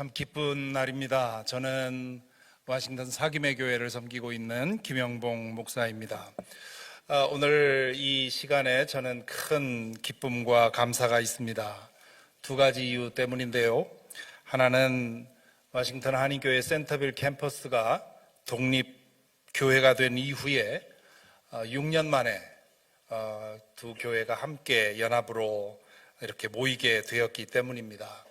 참 기쁜 날입니다. 저는 워싱턴 사김의 교회를 섬기고 있는 김영봉 목사입니다. 오늘 이 시간에 저는 큰 기쁨과 감사가 있습니다. 두 가지 이유 때문인데요. 하나는 워싱턴 한인교회 센터빌 캠퍼스가 독립교회가 된 이후에 6년 만에 두 교회가 함께 연합으로 이렇게 모이게 되었기 때문입니다.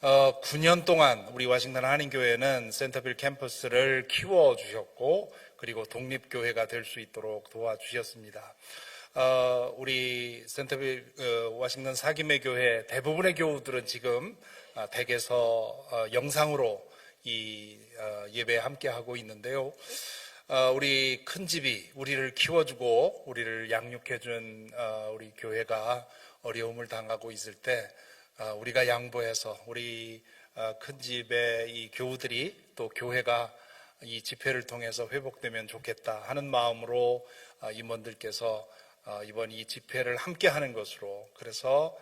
9년 동안 우리 워싱턴 한인교회는 센터빌 캠퍼스를 키워주셨고 그리고 독립교회가 될 수 있도록 도와주셨습니다. 우리 센터빌 워싱턴 사김의 교회 대부분의 교우들은 지금 댁에서 영상으로 이 예배에 함께 하고 있는데요. 우리 큰 집이 우리를 키워주고 우리를 양육해준 우리 교회가 어려움을 당하고 있을 때 우리가 양보해서 우리 큰 집의 이 교우들이 또 교회가 이 집회를 통해서 회복되면 좋겠다 하는 마음으로 임원들께서 이번 이 집회를 함께 하는 것으로 그래서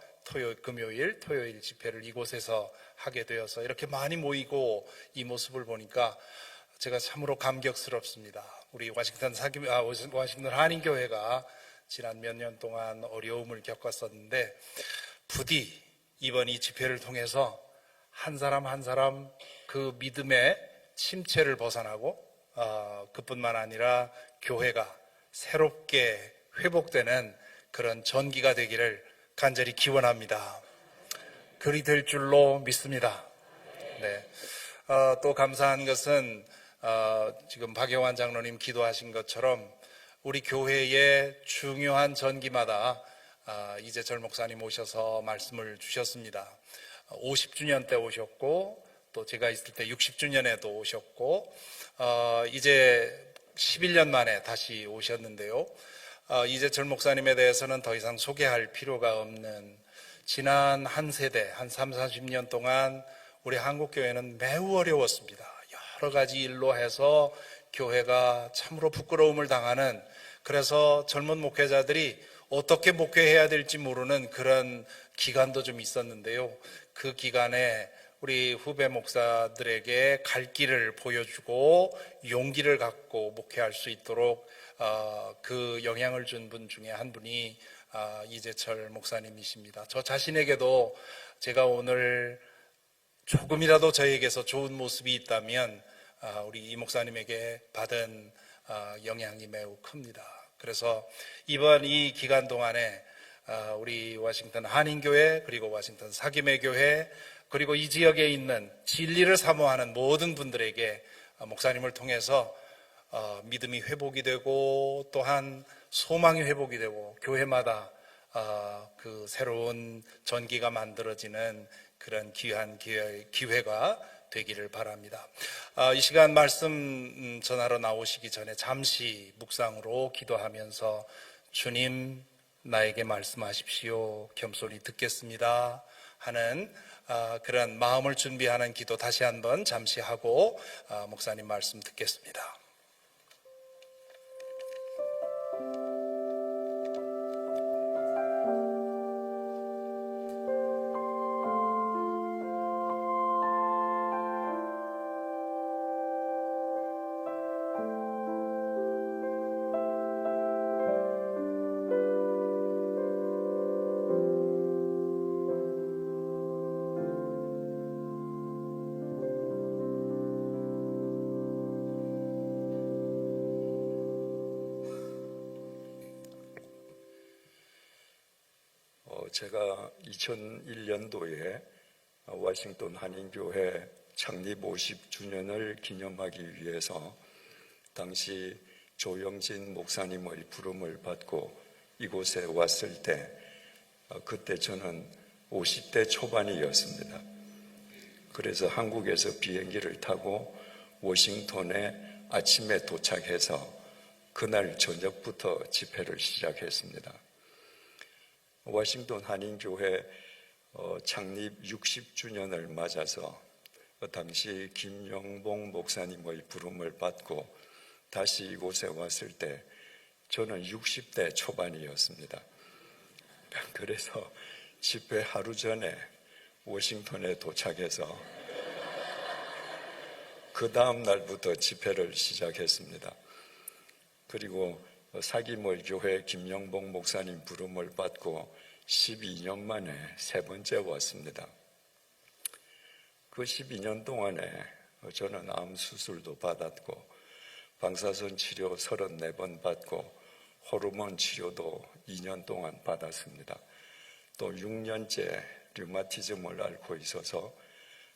금요일 집회를 이곳에서 하게 되어서 이렇게 많이 모이고 이 모습을 보니까 제가 참으로 감격스럽습니다. 우리 워싱턴 한인교회가 지난 몇 년 동안 어려움을 겪었었는데 부디 이번 이 집회를 통해서 한 사람 한 사람 그 믿음의 침체를 벗어나고 그뿐만 아니라 교회가 새롭게 회복되는 그런 전기가 되기를 간절히 기원합니다. 그리 될 줄로 믿습니다. 네. 또 감사한 것은 지금 박영환 장로님 기도하신 것처럼 우리 교회의 중요한 전기마다 이재철 목사님 오셔서 말씀을 주셨습니다. 50주년 때 오셨고 또 제가 있을 때 60주년에도 오셨고 이제 11년 만에 다시 오셨는데요. 이재철 목사님에 대해서는 더 이상 소개할 필요가 없는 지난 한 세대, 한 30-40년 동안 우리 한국교회는 매우 어려웠습니다. 여러 가지 일로 해서 교회가 참으로 부끄러움을 당하는 그래서 젊은 목회자들이 어떻게 목회해야 될지 모르는 그런 기간도 좀 있었는데요. 그 기간에 우리 후배 목사들에게 갈 길을 보여주고 용기를 갖고 목회할 수 있도록 그 영향을 준 분 중에 한 분이 이재철 목사님이십니다. 저 자신에게도 제가 오늘 조금이라도 저에게서 좋은 모습이 있다면 우리 이 목사님에게 받은 영향이 매우 큽니다. 그래서 이번 이 기간 동안에 우리 워싱턴 한인교회 그리고 워싱턴 사김의 교회 그리고 이 지역에 있는 진리를 사모하는 모든 분들에게 목사님을 통해서 믿음이 회복이 되고 또한 소망이 회복이 되고 교회마다 그 새로운 전기가 만들어지는 그런 귀한 기회가 되기를 바랍니다. 이 시간 말씀 전하러 나오시기 전에 잠시 묵상으로 기도하면서 주님 나에게 말씀하십시오. 겸손히 듣겠습니다 하는 그런 마음을 준비하는 기도 다시 한번 잠시 하고 목사님 말씀 듣겠습니다. 제가 2001년도에 워싱턴 한인교회 창립 50주년을 기념하기 위해서 당시 조영진 목사님의 부름을 받고 이곳에 왔을 때 그때 저는 50대 초반이었습니다. 그래서 한국에서 비행기를 타고 워싱턴에 아침에 도착해서 그날 저녁부터 집회를 시작했습니다. 워싱턴 한인교회 창립 60주년을 맞아서 당시 김영봉 목사님의 부름을 받고 다시 이곳에 왔을 때 저는 60대 초반이었습니다. 그래서 집회 하루 전에 워싱턴에 도착해서 그 다음 날부터 집회를 시작했습니다. 그리고 사기몰 교회 김영봉 목사님 부름을 받고 12년 만에 세 번째 왔습니다. 그 12년 동안에 저는 암 수술도 받았고 방사선 치료 34번 받고 호르몬 치료도 2년 동안 받았습니다. 또 6년째 류마티즘을 앓고 있어서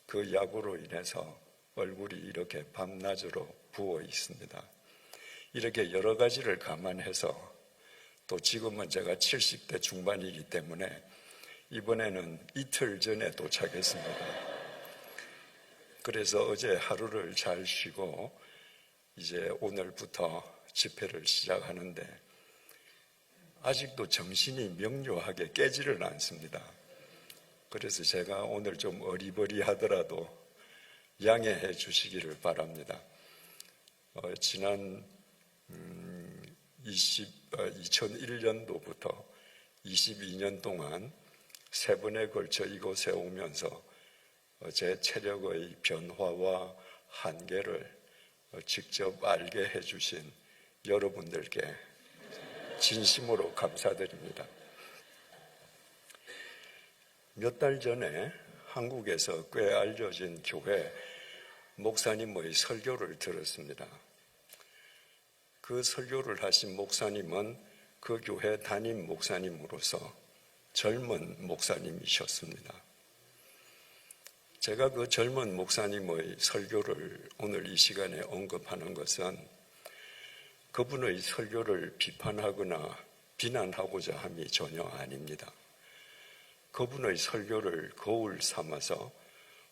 그 약으로 인해서 얼굴이 이렇게 밤낮으로 부어 있습니다. 이렇게 여러 가지를 감안해서 또 지금은 제가 70대 중반이기 때문에 이번에는 이틀 전에 도착했습니다. 그래서 어제 하루를 잘 쉬고 이제 오늘부터 집회를 시작하는데 아직도 정신이 명료하게 깨지를 않습니다. 그래서 제가 오늘 좀 어리버리하더라도 양해해 주시기를 바랍니다. 지난 2001년도부터 22년 동안 세 번에 걸쳐 이곳에 오면서 제 체력의 변화와 한계를 직접 알게 해주신 여러분들께 진심으로 감사드립니다. 몇 달 전에 한국에서 꽤 알려진 교회 목사님의 설교를 들었습니다. 그 설교를 하신 목사님은 그 교회 담임 목사님으로서 젊은 목사님이셨습니다. 제가 그 젊은 목사님의 설교를 오늘 이 시간에 언급하는 것은 그분의 설교를 비판하거나 비난하고자 함이 전혀 아닙니다. 그분의 설교를 거울 삼아서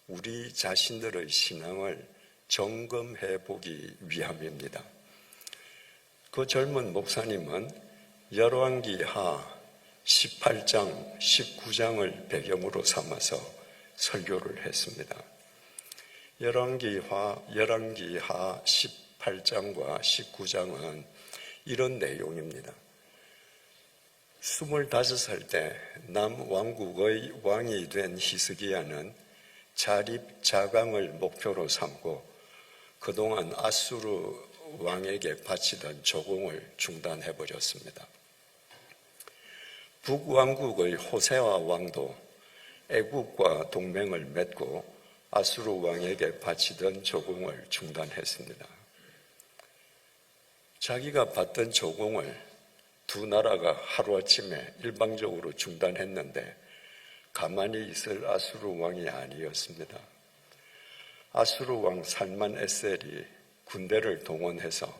우리 자신들의 신앙을 점검해 보기 위함입니다. 그 젊은 목사님은 열왕기하 18장, 19장을 배경으로 삼아서 설교를 했습니다. 열왕기하 18장과 19장은 이런 내용입니다. 25살 때 남왕국의 왕이 된 히스기야는 자립자강을 목표로 삼고 그동안 아수르 왕에게 바치던 조공을 중단해버렸습니다. 북왕국의 호세아 왕도 애국과 동맹을 맺고 아수르 왕에게 바치던 조공을 중단했습니다. 자기가 받던 조공을 두 나라가 하루아침에 일방적으로 중단했는데 가만히 있을 아수르 왕이 아니었습니다. 아수르 왕 살만 에셀이 군대를 동원해서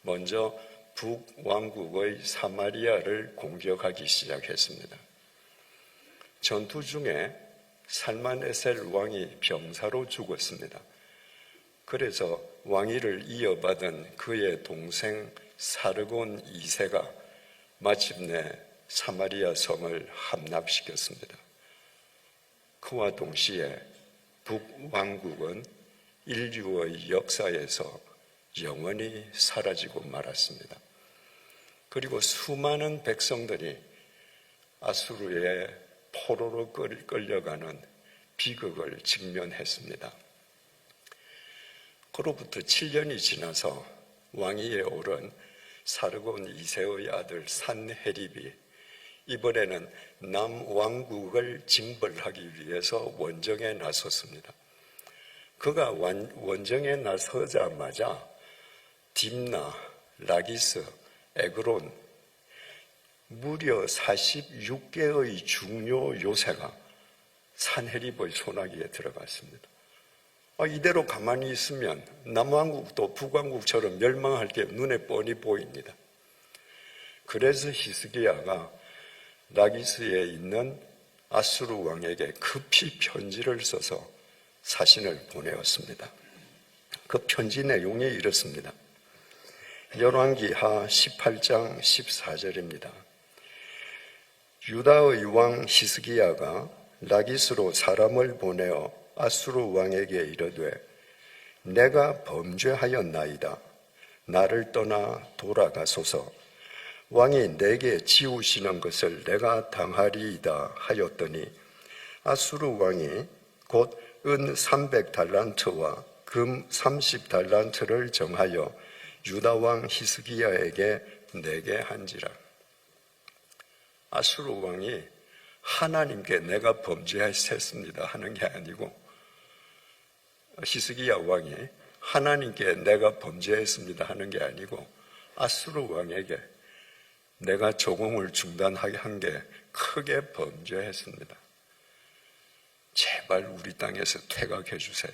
먼저 북왕국의 사마리아를 공격하기 시작했습니다. 전투 중에 살만 에셀 왕이 병사로 죽었습니다. 그래서 왕위를 이어받은 그의 동생 사르곤 2세가 마침내 사마리아 성을 함락시켰습니다. 그와 동시에 북왕국은 인류의 역사에서 영원히 사라지고 말았습니다. 그리고 수많은 백성들이 아수르의 포로로 끌려가는 비극을 직면했습니다. 그로부터 7년이 지나서 왕위에 오른 사르곤 2세의 아들 산헤립이 이번에는 남왕국을 징벌하기 위해서 원정에 나섰습니다. 그가 원정에 나서자마자 딥나, 라기스, 에그론 무려 46개의 중요 요새가 산헤립의 소나기에 들어갔습니다. 이대로 가만히 있으면 남왕국도 북왕국처럼 멸망할 게 눈에 뻔히 보입니다. 그래서 히스기야가 라기스에 있는 아수르 왕에게 급히 편지를 써서 사신을 보내었습니다. 그 편지 내용이 이렇습니다. 열왕기하 18장 14절입니다. 유다의 왕 히스기야가 라기스로 사람을 보내어 아수르 왕에게 이르되 내가 범죄하였나이다. 나를 떠나 돌아가소서. 왕이 내게 지우시는 것을 내가 당하리이다 하였더니 아수르 왕이 곧 은 300달란트와 금 30달란트를 정하여 유다 왕 히스기야에게 내게 한지라. 아수르 왕이 하나님께 내가 범죄했습니다 하는 게 아니고, 히스기야 왕이 하나님께 내가 범죄했습니다 하는 게 아니고, 아수르 왕에게 내가 조공을 중단하게 한 게 크게 범죄했습니다. 제발 우리 땅에서 퇴각해 주세요.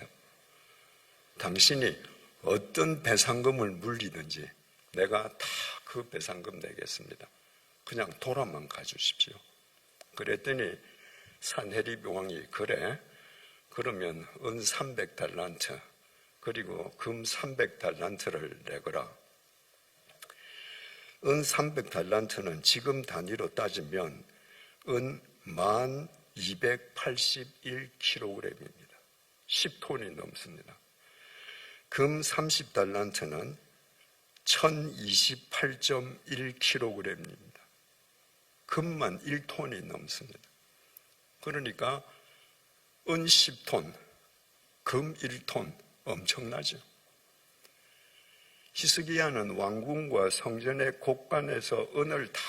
당신이 어떤 배상금을 물리든지 내가 다 그 배상금 내겠습니다. 그냥 돌아만 가주십시오. 그랬더니 산헤립 왕이 그래? 그러면 은 300달란트 그리고 금 300달란트를 내거라. 은 300달란트는 지금 단위로 따지면 은 1281kg입니다. 10톤이 넘습니다. 금 30달란트는 1028.1kg입니다. 금만 1톤이 넘습니다. 그러니까 은 10톤, 금 1톤 엄청나죠. 히스기야는 왕궁과 성전의 곳간에서 은을 다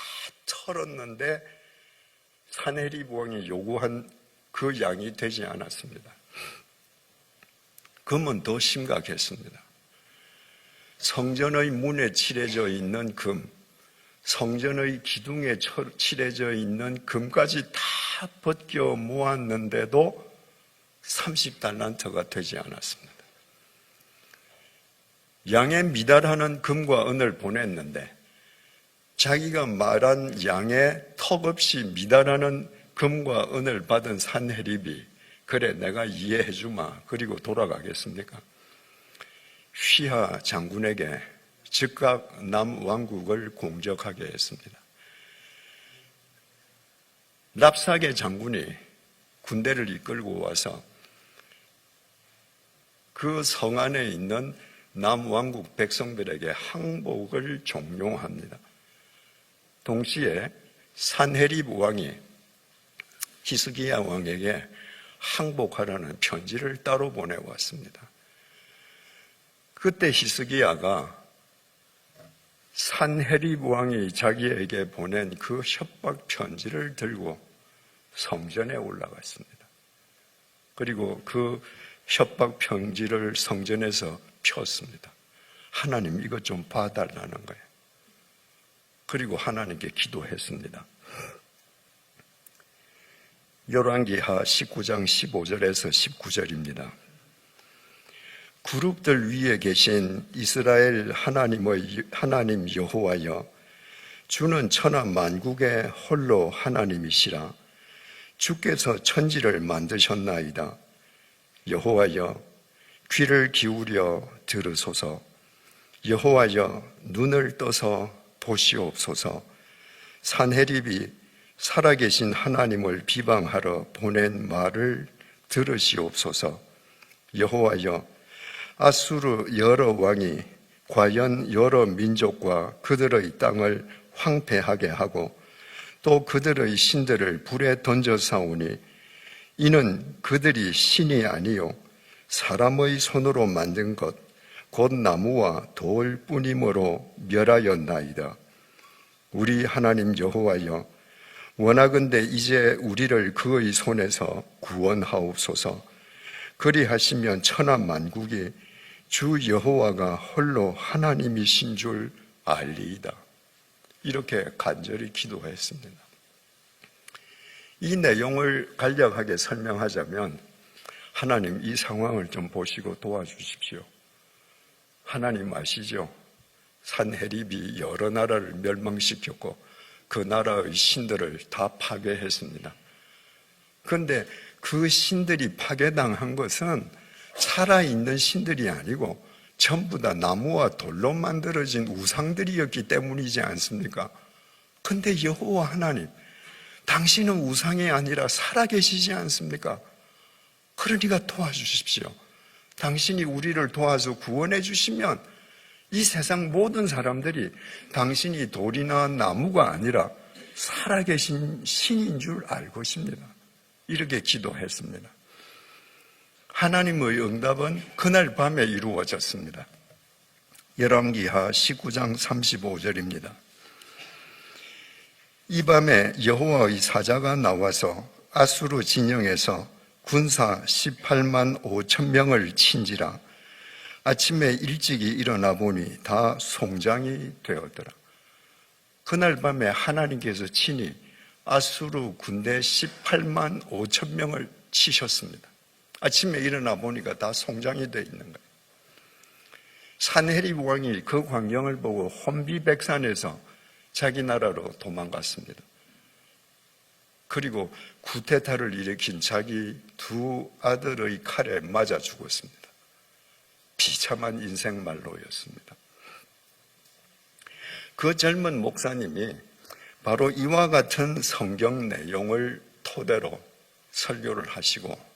털었는데 산헤립 왕이 요구한 그 양이 되지 않았습니다. 금은 더 심각했습니다. 성전의 문에 칠해져 있는 금, 성전의 기둥에 칠해져 있는 금까지 다 벗겨 모았는데도 30달란트가 되지 않았습니다. 양에 미달하는 금과 은을 보냈는데 자기가 말한 양에 턱없이 미달하는 금과 은을 받은 산헤립이 그래 내가 이해해 주마 그리고 돌아가겠습니까? 휘하 장군에게 즉각 남왕국을 공적하게 했습니다. 랍사게 장군이 군대를 이끌고 와서 그 성 안에 있는 남왕국 백성들에게 항복을 종용합니다. 동시에 산헤립 왕이 히스기야 왕에게 항복하라는 편지를 따로 보내왔습니다. 그때 히스기야가 산헤립 왕이 자기에게 보낸 그 협박 편지를 들고 성전에 올라갔습니다. 그리고 그 협박 편지를 성전에서 폈습니다. 하나님 이것 좀 봐달라는 거예요. 그리고 하나님께 기도했습니다. 열왕기하 19장 15절에서 19절입니다. 그룹들 위에 계신 이스라엘 하나님 여호와여, 주는 천하 만국의 홀로 하나님이시라. 주께서 천지를 만드셨나이다. 여호와여, 귀를 기울여 들으소서. 여호와여, 눈을 떠서 보시옵소서. 산헤립이 살아계신 하나님을 비방하러 보낸 말을 들으시옵소서. 여호와여, 아수르 여러 왕이 과연 여러 민족과 그들의 땅을 황폐하게 하고 또 그들의 신들을 불에 던져 싸우니 이는 그들이 신이 아니요 사람의 손으로 만든 것 곧 나무와 돌 뿐이므로 멸하였나이다. 우리 하나님 여호와여, 원하건대 이제 우리를 그의 손에서 구원하옵소서. 그리하시면 천하 만국이 주 여호와가 홀로 하나님이신 줄 알리이다. 이렇게 간절히 기도했습니다. 이 내용을 간략하게 설명하자면 하나님 이 상황을 좀 보시고 도와주십시오. 하나님 아시죠? 산헤립이 여러 나라를 멸망시켰고 그 나라의 신들을 다 파괴했습니다. 그런데 그 신들이 파괴당한 것은 살아있는 신들이 아니고 전부 다 나무와 돌로 만들어진 우상들이었기 때문이지 않습니까? 그런데 여호와 하나님, 당신은 우상이 아니라 살아계시지 않습니까? 그러니까 도와주십시오. 당신이 우리를 도와서 구원해 주시면 이 세상 모든 사람들이 당신이 돌이나 나무가 아니라 살아계신 신인 줄 알 것입니다. 이렇게 기도했습니다. 하나님의 응답은 그날 밤에 이루어졌습니다. 열왕기하 19장 35절입니다. 이 밤에 여호와의 사자가 나와서 아수르 진영에서 군사 18만 5천 명을 친지라. 아침에 일찍이 일어나 보니 다 송장이 되었더라. 그날 밤에 하나님께서 친히 아수르 군대 18만 5천 명을 치셨습니다. 아침에 일어나 보니까 다 송장이 되어 있는 거예요. 산헤립 왕이 그 광경을 보고 혼비백산에서 자기 나라로 도망갔습니다. 그리고 쿠데타를 일으킨 자기 두 아들의 칼에 맞아 죽었습니다. 비참한 인생 말로였습니다. 그 젊은 목사님이 바로 이와 같은 성경 내용을 토대로 설교를 하시고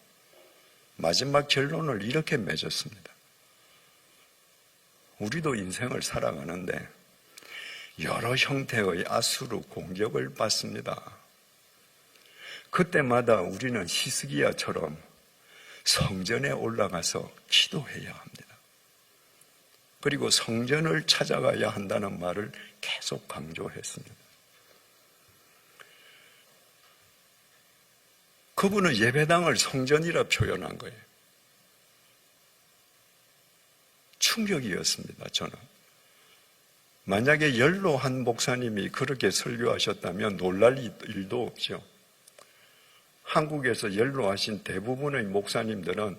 마지막 결론을 이렇게 맺었습니다. 우리도 인생을 살아가는데 여러 형태의 아수르 공격을 받습니다. 그때마다 우리는 히스기야처럼 성전에 올라가서 기도해야 합니다. 그리고 성전을 찾아가야 한다는 말을 계속 강조했습니다. 그분은 예배당을 성전이라 표현한 거예요. 충격이었습니다, 저는. 만약에 연로한 목사님이 그렇게 설교하셨다면 놀랄 일도 없죠. 한국에서 연로하신 대부분의 목사님들은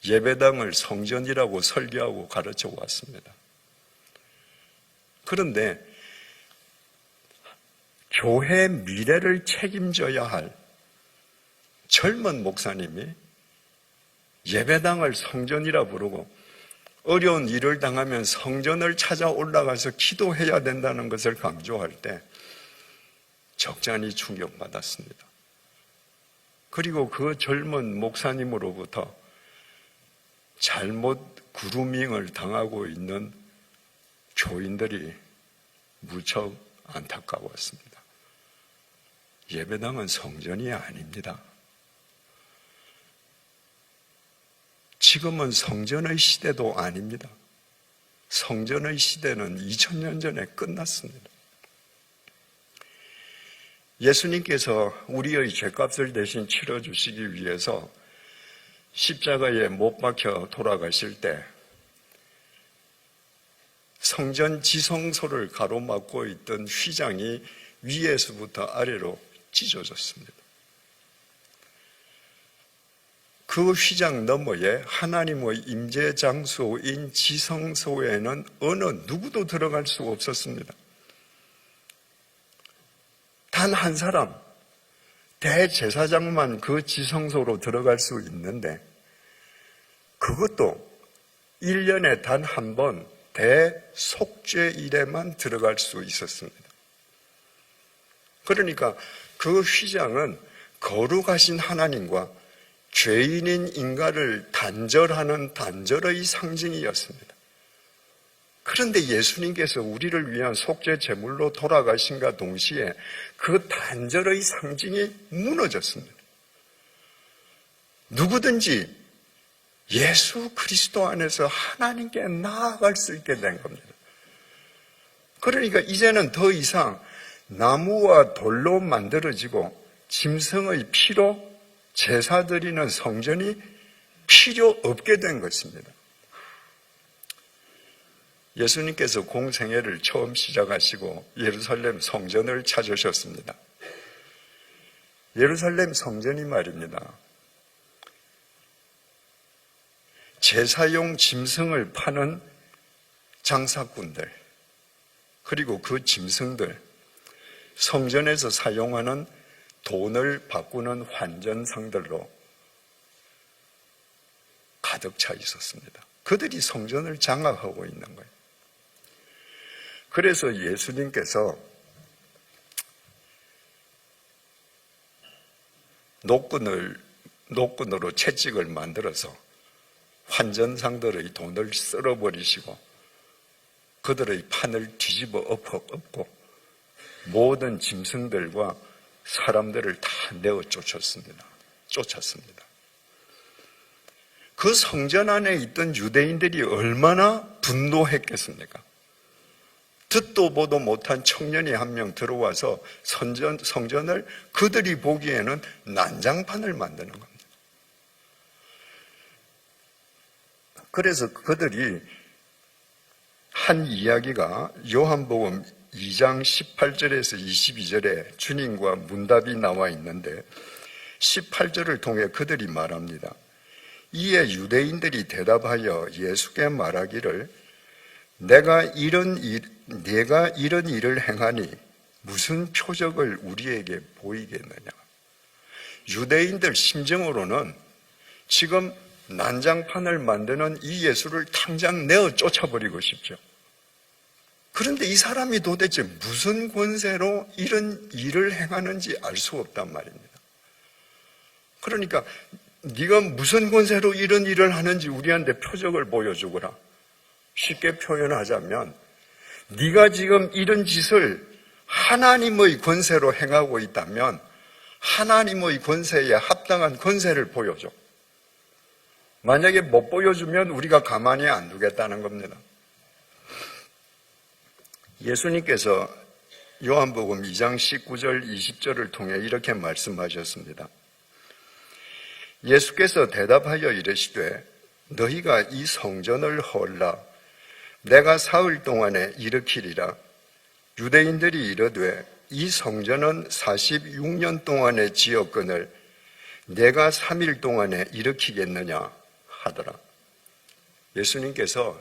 예배당을 성전이라고 설교하고 가르쳐 왔습니다. 그런데 교회 미래를 책임져야 할 젊은 목사님이 예배당을 성전이라 부르고 어려운 일을 당하면 성전을 찾아 올라가서 기도해야 된다는 것을 강조할 때 적잖이 충격받았습니다. 그리고 그 젊은 목사님으로부터 잘못 그루밍을 당하고 있는 교인들이 무척 안타까웠습니다. 예배당은 성전이 아닙니다. 지금은 성전의 시대도 아닙니다. 성전의 시대는 2000년 전에 끝났습니다. 예수님께서 우리의 죄값을 대신 치러주시기 위해서 십자가에 못 박혀 돌아가실 때 성전 지성소를 가로막고 있던 휘장이 위에서부터 아래로 찢어졌습니다. 그 휘장 너머에 하나님의 임재 장소인 지성소에는 어느 누구도 들어갈 수 없었습니다. 단 한 사람, 대제사장만 그 지성소로 들어갈 수 있는데 그것도 1년에 단 한 번 대속죄일에만 들어갈 수 있었습니다. 그러니까 그 휘장은 거룩하신 하나님과 죄인인 인간을 단절하는 단절의 상징이었습니다. 그런데 예수님께서 우리를 위한 속죄 제물로 돌아가신과 동시에 그 단절의 상징이 무너졌습니다. 누구든지 예수 그리스도 안에서 하나님께 나아갈 수 있게 된 겁니다. 그러니까 이제는 더 이상 나무와 돌로 만들어지고 짐승의 피로 제사 드리는 성전이 필요 없게 된 것입니다. 예수님께서 공생애를 처음 시작하시고 예루살렘 성전을 찾으셨습니다. 예루살렘 성전이 말입니다. 제사용 짐승을 파는 장사꾼들, 그리고 그 짐승들, 성전에서 사용하는 돈을 바꾸는 환전상들로 가득 차 있었습니다. 그들이 성전을 장악하고 있는 거예요. 그래서 예수님께서 노끈으로 채찍을 만들어서 환전상들의 돈을 쓸어버리시고 그들의 판을 뒤집어 엎고 모든 짐승들과 사람들을 다 내어 쫓았습니다. 그 성전 안에 있던 유대인들이 얼마나 분노했겠습니까? 듣도 보도 못한 청년이 한 명 들어와서 성전을 그들이 보기에는 난장판을 만드는 겁니다. 그래서 그들이 한 이야기가 요한복음 2장 18절에서 22절에 주님과 문답이 나와 있는데 18절을 통해 그들이 말합니다. 이에 유대인들이 대답하여 예수께 말하기를 내가 이런 일을 행하니 무슨 표적을 우리에게 보이겠느냐. 유대인들 심정으로는 지금 난장판을 만드는 이 예수를 당장 내어 쫓아버리고 싶죠. 그런데 이 사람이 도대체 무슨 권세로 이런 일을 행하는지 알 수 없단 말입니다. 그러니까 네가 무슨 권세로 이런 일을 하는지 우리한테 표적을 보여주거라. 쉽게 표현하자면 네가 지금 이런 짓을 하나님의 권세로 행하고 있다면 하나님의 권세에 합당한 권세를 보여줘. 만약에 못 보여주면 우리가 가만히 안 두겠다는 겁니다. 예수님께서 요한복음 2장 19절 20절을 통해 이렇게 말씀하셨습니다. 예수께서 대답하여 이르시되 너희가 이 성전을 헐라 내가 사흘 동안에 일으키리라. 유대인들이 이르되 이 성전은 46년 동안에 지었거늘 내가 3일 동안에 일으키겠느냐 하더라. 예수님께서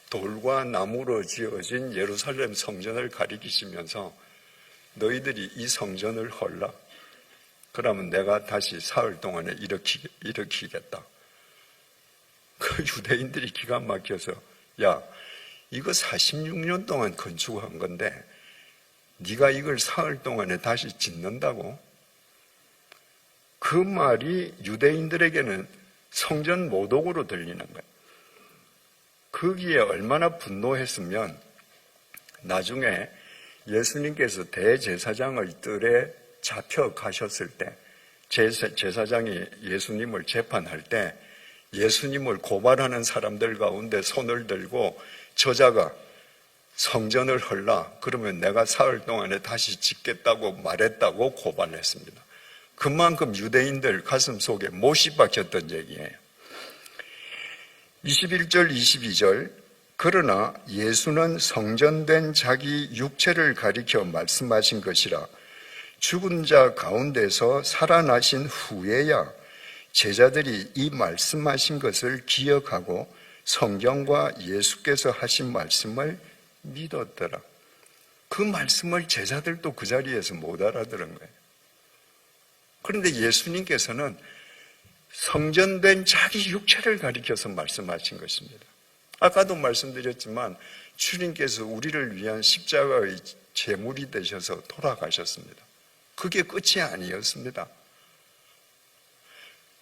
돌과 나무로 지어진 예루살렘 성전을 가리키시면서 너희들이 이 성전을 헐라. 그러면 내가 다시 사흘 동안에 일으키겠다. 그 유대인들이 기가 막혀서 야, 이거 46년 동안 건축한 건데 네가 이걸 사흘 동안에 다시 짓는다고? 그 말이 유대인들에게는 성전 모독으로 들리는 거예요. 거기에 얼마나 분노했으면 나중에 예수님께서 대제사장의 뜰에 잡혀가셨을 때 제사장이 예수님을 재판할 때 예수님을 고발하는 사람들 가운데 손을 들고 저자가 성전을 헐라 그러면 내가 사흘 동안에 다시 짓겠다고 말했다고 고발했습니다. 그만큼 유대인들 가슴 속에 못이 박혔던 얘기예요. 21절 22절 그러나 예수는 성전된 자기 육체를 가리켜 말씀하신 것이라 죽은 자 가운데서 살아나신 후에야 제자들이 이 말씀하신 것을 기억하고 성경과 예수께서 하신 말씀을 믿었더라. 그 말씀을 제자들도 그 자리에서 못 알아들은 거예요. 그런데 예수님께서는 성전된 자기 육체를 가리켜서 말씀하신 것입니다. 아까도 말씀드렸지만 주님께서 우리를 위한 십자가의 제물이 되셔서 돌아가셨습니다. 그게 끝이 아니었습니다.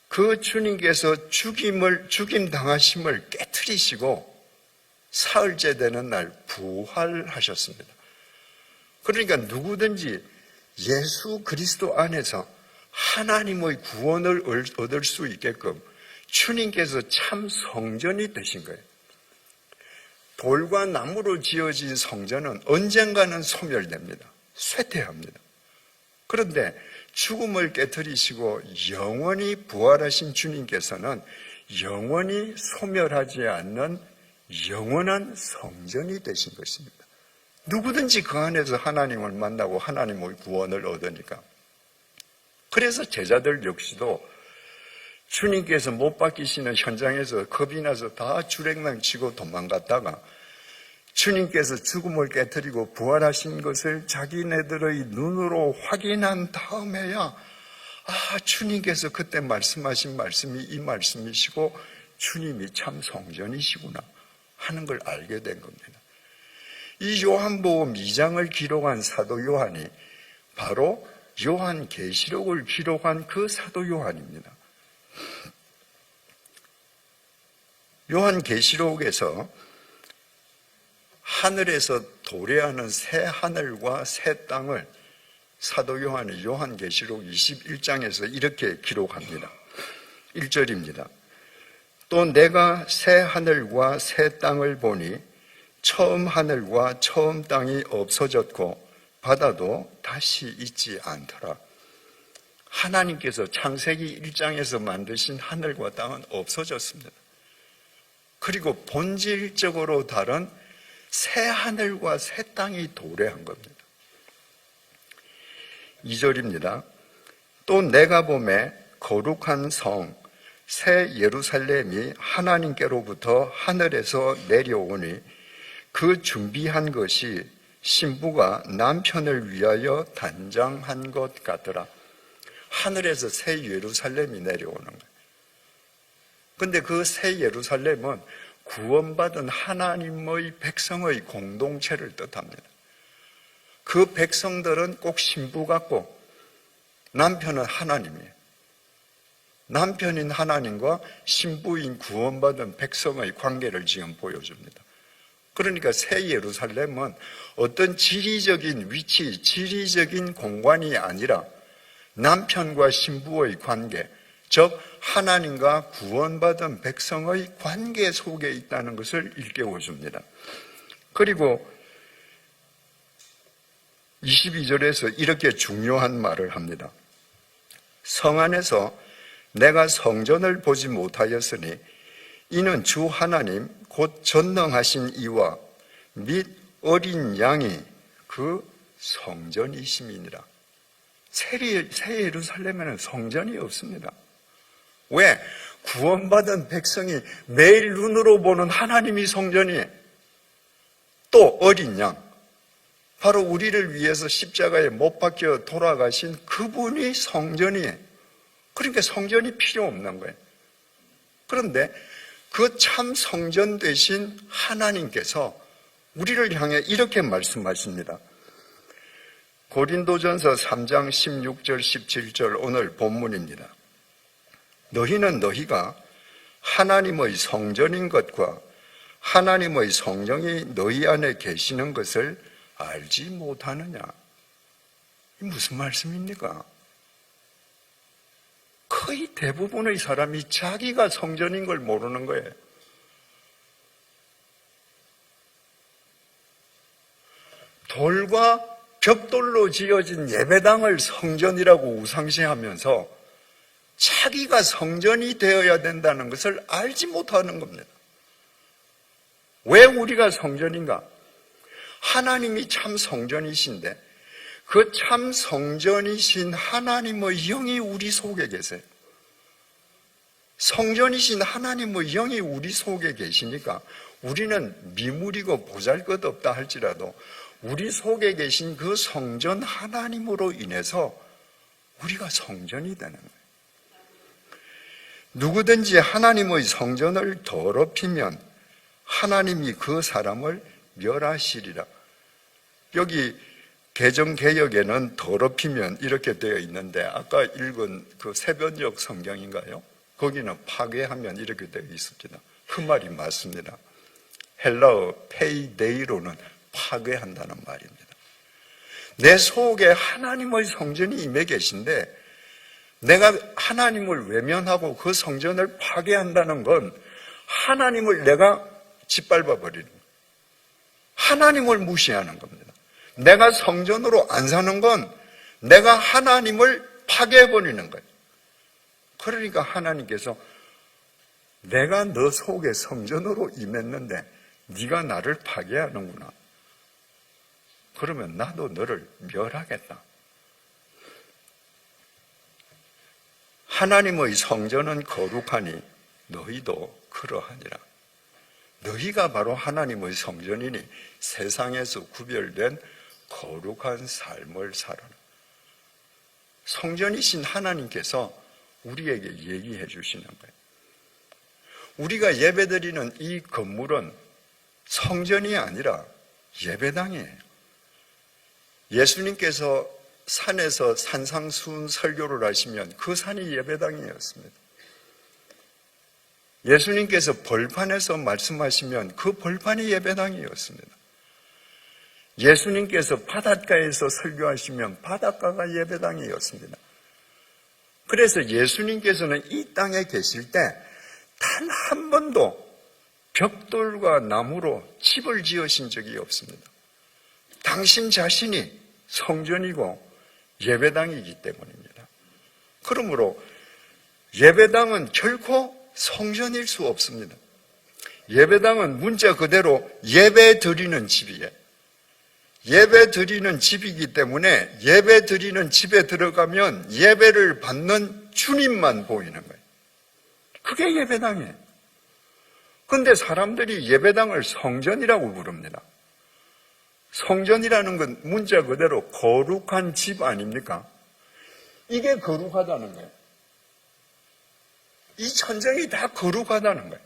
그 주님께서 죽임 당하심을 깨트리시고 사흘째 되는 날 부활하셨습니다. 그러니까 누구든지 예수 그리스도 안에서 하나님의 구원을 얻을 수 있게끔 주님께서 참 성전이 되신 거예요. 돌과 나무로 지어진 성전은 언젠가는 소멸됩니다. 쇠퇴합니다. 그런데 죽음을 깨트리시고 영원히 부활하신 주님께서는 영원히 소멸하지 않는 영원한 성전이 되신 것입니다. 누구든지 그 안에서 하나님을 만나고 하나님의 구원을 얻으니까. 그래서 제자들 역시도 주님께서 못 박히시는 현장에서 겁이 나서 다 주랭랑 치고 도망갔다가 주님께서 죽음을 깨뜨리고 부활하신 것을 자기네들의 눈으로 확인한 다음에야 주님께서 그때 말씀하신 말씀이 이 말씀이시고 주님이 참 성전이시구나 하는 걸 알게 된 겁니다. 이 요한복음 2장을 기록한 사도 요한이 바로 요한계시록을 기록한 그 사도 요한입니다. 요한계시록에서 하늘에서 도래하는 새 하늘과 새 땅을 사도 요한이 요한계시록 21장에서 이렇게 기록합니다. 1절입니다. 또 내가 새 하늘과 새 땅을 보니 처음 하늘과 처음 땅이 없어졌고 바다도 다시 있지 않더라. 하나님께서 창세기 1장에서 만드신 하늘과 땅은 없어졌습니다. 그리고 본질적으로 다른 새 하늘과 새 땅이 도래한 겁니다. 2절입니다. 또 내가 보매 거룩한 성 새 예루살렘이 하나님께로부터 하늘에서 내려오니 그 준비한 것이 신부가 남편을 위하여 단장한 것 같더라. 하늘에서 새 예루살렘이 내려오는 거예요. 근데 그 새 예루살렘은 구원받은 하나님의 백성의 공동체를 뜻합니다. 그 백성들은 꼭 신부 같고 남편은 하나님이에요. 남편인 하나님과 신부인 구원받은 백성의 관계를 지금 보여줍니다. 그러니까 새 예루살렘은 어떤 지리적인 위치, 지리적인 공간이 아니라 남편과 신부의 관계, 즉 하나님과 구원받은 백성의 관계 속에 있다는 것을 일깨워줍니다. 그리고 22절에서 이렇게 중요한 말을 합니다. 성 안에서 내가 성전을 보지 못하였으니 이는 주 하나님 곧 전능하신 이와 및 어린 양이 그 성전이심이니라. 새 예루살렘에는 성전이 없습니다. 왜? 구원받은 백성이 매일 눈으로 보는 하나님이 성전이에요. 또 어린 양, 바로 우리를 위해서 십자가에 못 박혀 돌아가신 그분이 성전이에요. 그러니까 성전이 필요 없는 거예요. 그런데 그 참 성전 되신 하나님께서 우리를 향해 이렇게 말씀하십니다. 고린도전서 3장 16절 17절 오늘 본문입니다. 너희는 너희가 하나님의 성전인 것과 하나님의 성령이 너희 안에 계시는 것을 알지 못하느냐? 이 무슨 말씀입니까? 거의 대부분의 사람이 자기가 성전인 걸 모르는 거예요. 돌과 벽돌로 지어진 예배당을 성전이라고 우상시하면서 자기가 성전이 되어야 된다는 것을 알지 못하는 겁니다. 왜 우리가 성전인가? 하나님이 참 성전이신데 그 참 성전이신 하나님의 영이 우리 속에 계세요. 성전이신 하나님의 영이 우리 속에 계시니까 우리는 미물이고 보잘것없다 할지라도 우리 속에 계신 그 성전 하나님으로 인해서 우리가 성전이 되는 거예요. 누구든지 하나님의 성전을 더럽히면 하나님이 그 사람을 멸하시리라. 여기 개정개역에는 더럽히면 이렇게 되어 있는데 아까 읽은 그 세변역 성경인가요? 거기는 파괴하면 이렇게 되어 있습니다. 그 말이 맞습니다. 헬라어 페이데이로는 파괴한다는 말입니다. 내 속에 하나님의 성전이 임해 계신데 내가 하나님을 외면하고 그 성전을 파괴한다는 건 하나님을 내가 짓밟아 버리는 거예요. 하나님을 무시하는 겁니다. 내가 성전으로 안 사는 건 내가 하나님을 파괴해 버리는 거예요. 그러니까 하나님께서 내가 너 속에 성전으로 임했는데 네가 나를 파괴하는구나. 그러면 나도 너를 멸하겠다. 하나님의 성전은 거룩하니 너희도 그러하니라. 너희가 바로 하나님의 성전이니 세상에서 구별된 거룩한 삶을 살아라. 성전이신 하나님께서 우리에게 얘기해 주시는 거예요. 우리가 예배드리는 이 건물은 성전이 아니라 예배당이에요. 예수님께서 산에서 산상수훈 설교를 하시면 그 산이 예배당이었습니다. 예수님께서 벌판에서 말씀하시면 그 벌판이 예배당이었습니다. 예수님께서 바닷가에서 설교하시면 바닷가가 예배당이었습니다. 그래서 예수님께서는 이 땅에 계실 때 단 한 번도 벽돌과 나무로 집을 지으신 적이 없습니다. 당신 자신이 성전이고 예배당이기 때문입니다. 그러므로 예배당은 결코 성전일 수 없습니다. 예배당은 문자 그대로 예배 드리는 집이에요. 예배 드리는 집이기 때문에 예배 드리는 집에 들어가면 예배를 받는 주님만 보이는 거예요. 그게 예배당이에요. 그런데 사람들이 예배당을 성전이라고 부릅니다. 성전이라는 건 문자 그대로 거룩한 집 아닙니까? 이게 거룩하다는 거예요. 이 천정이 다 거룩하다는 거예요.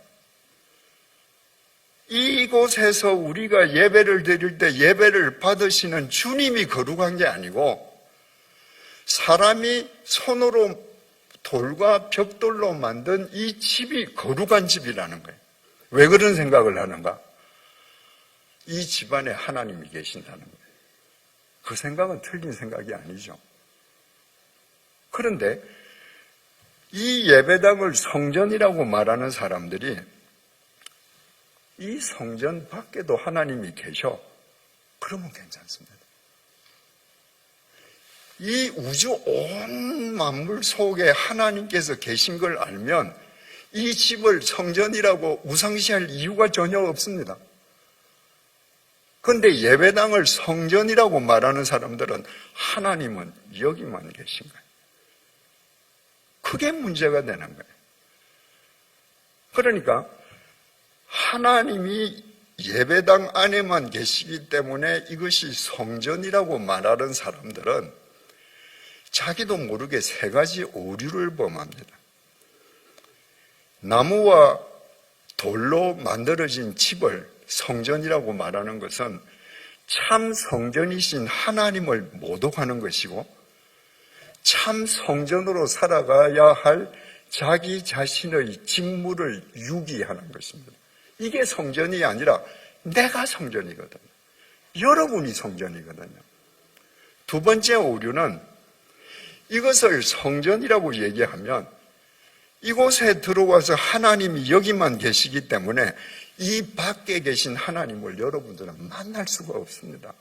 이곳에서 우리가 예배를 드릴 때 예배를 받으시는 주님이 거룩한 게 아니고 사람이 손으로 돌과 벽돌로 만든 이 집이 거룩한 집이라는 거예요. 왜 그런 생각을 하는가? 이 집안에 하나님이 계신다는 거예요. 그 생각은 틀린 생각이 아니죠. 그런데 이 예배당을 성전이라고 말하는 사람들이 이 성전 밖에도 하나님이 계셔. 그러면 괜찮습니다. 이 우주 온 만물 속에 하나님께서 계신 걸 알면 이 집을 성전이라고 우상시할 이유가 전혀 없습니다. 그런데 예배당을 성전이라고 말하는 사람들은 하나님은 여기만 계신 거예요. 그게 문제가 되는 거예요. 그러니까 하나님이 예배당 안에만 계시기 때문에 이것이 성전이라고 말하는 사람들은 자기도 모르게 세 가지 오류를 범합니다. 나무와 돌로 만들어진 집을 성전이라고 말하는 것은 참 성전이신 하나님을 모독하는 것이고 참 성전으로 살아가야 할 자기 자신의 직무를 유기하는 것입니다. 이게 성전이 아니라 내가 성전이거든요. 여러분이 성전이거든요. 두 번째 오류는 이것을 성전이라고 얘기하면 이곳에 들어와서 하나님이 여기만 계시기 때문에 이 밖에 계신 하나님을 여러분들은 만날 수가 없습니다.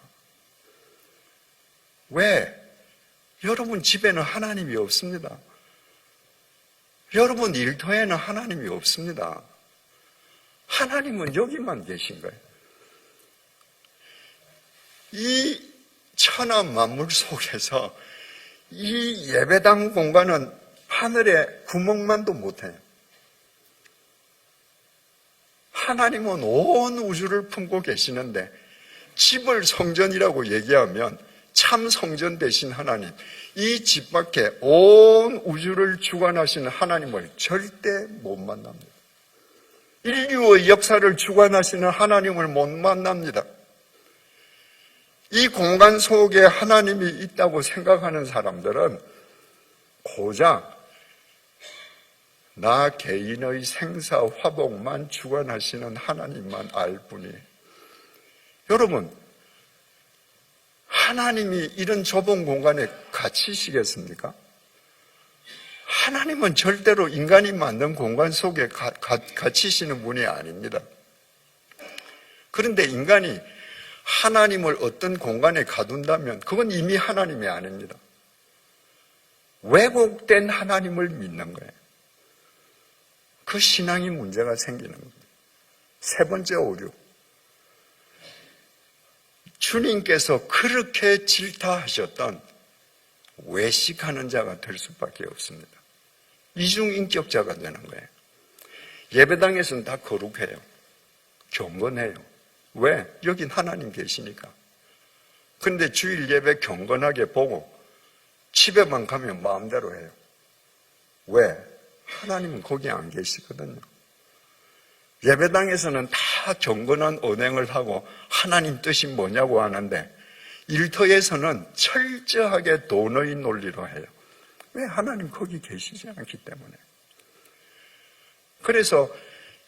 왜? 여러분 집에는 하나님이 없습니다. 여러분 일터에는 하나님이 없습니다. 하나님은 여기만 계신 거예요. 이 천하 만물 속에서 이 예배당 공간은 하늘에 구멍만도 못해요. 하나님은 온 우주를 품고 계시는데 집을 성전이라고 얘기하면 참 성전 되신 하나님, 이 집 밖에 온 우주를 주관하시는 하나님을 절대 못 만납니다. 인류의 역사를 주관하시는 하나님을 못 만납니다. 이 공간 속에 하나님이 있다고 생각하는 사람들은 고작 나 개인의 생사 화복만 주관하시는 하나님만 알 뿐이에요. 여러분, 하나님이 이런 좁은 공간에 갇히시겠습니까? 하나님은 절대로 인간이 만든 공간 속에 갇히시는 분이 아닙니다. 그런데 인간이 하나님을 어떤 공간에 가둔다면 그건 이미 하나님이 아닙니다. 왜곡된 하나님을 믿는 거예요. 그 신앙이 문제가 생기는 겁니다. 세 번째 오류. 주님께서 그렇게 질타하셨던 외식하는 자가 될 수밖에 없습니다. 이중인격자가 되는 거예요. 예배당에서는 다 거룩해요. 경건해요. 왜? 여긴 하나님 계시니까. 그런데 주일 예배 경건하게 보고 집에만 가면 마음대로 해요. 왜? 하나님은 거기 안 계시거든요. 예배당에서는 다 경건한 언행을 하고 하나님 뜻이 뭐냐고 하는데 일터에서는 철저하게 돈의 논리로 해요. 왜? 하나님 거기 계시지 않기 때문에. 그래서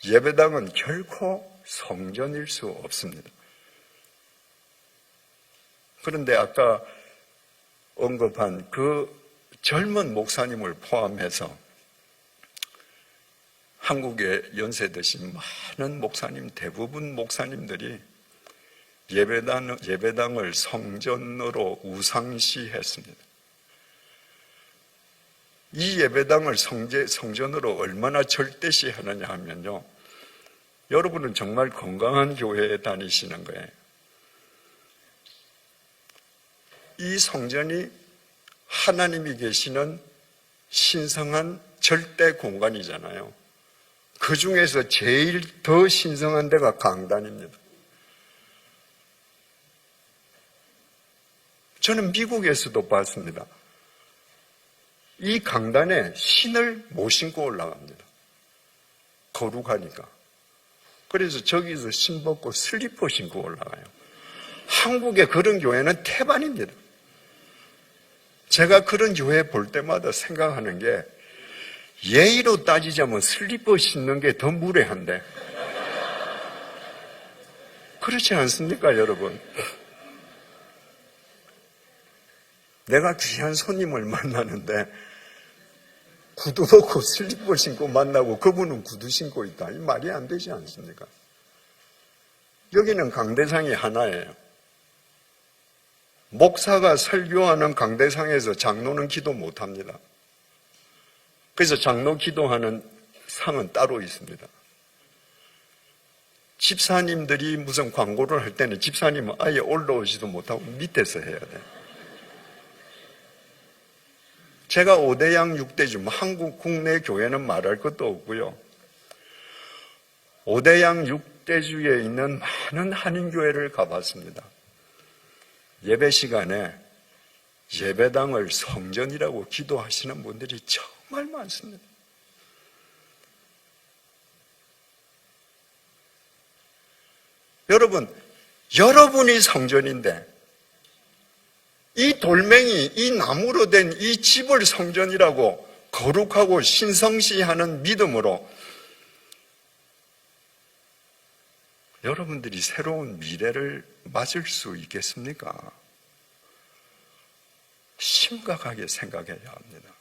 예배당은 결코 성전일 수 없습니다. 그런데 아까 언급한 그 젊은 목사님을 포함해서 한국에 연세 드신 많은 목사님, 대부분 목사님들이 예배당을 성전으로 우상시했습니다. 이 예배당을 성전으로 얼마나 절대시하느냐 하면요, 여러분은 정말 건강한 교회에 다니시는 거예요. 이 성전이 하나님이 계시는 신성한 절대 공간이잖아요. 그 중에서 제일 더 신성한 데가 강단입니다. 저는 미국에서도 봤습니다. 이 강단에 신을 못 신고 올라갑니다. 거룩하니까. 그래서 저기서 신 벗고 슬리퍼 신고 올라가요. 한국의 그런 교회는 태반입니다. 제가 그런 교회 볼 때마다 생각하는 게, 예의로 따지자면 슬리퍼 신는 게 더 무례한데, 그렇지 않습니까, 여러분? 내가 귀한 손님을 만나는데 구두 벗고 슬리퍼 신고 만나고 그분은 구두 신고 있다. 이 말이 안 되지 않습니까? 여기는 강대상이 하나예요. 목사가 설교하는 강대상에서 장로는 기도 못합니다. 그래서 장로 기도하는 상은 따로 있습니다. 집사님들이 무슨 광고를 할 때는 집사님은 아예 올라오지도 못하고 밑에서 해야 돼요. 제가 5대양 6대주, 한국 국내 교회는 말할 것도 없고요. 5대양 6대주에 있는 많은 한인교회를 가봤습니다. 예배 시간에 예배당을 성전이라고 기도하시는 분들이 정말 많습니다. 여러분이 성전인데, 이 돌멩이, 이 나무로 된 이 집을 성전이라고 거룩하고 신성시하는 믿음으로 여러분들이 새로운 미래를 맞을 수 있겠습니까? 심각하게 생각해야 합니다.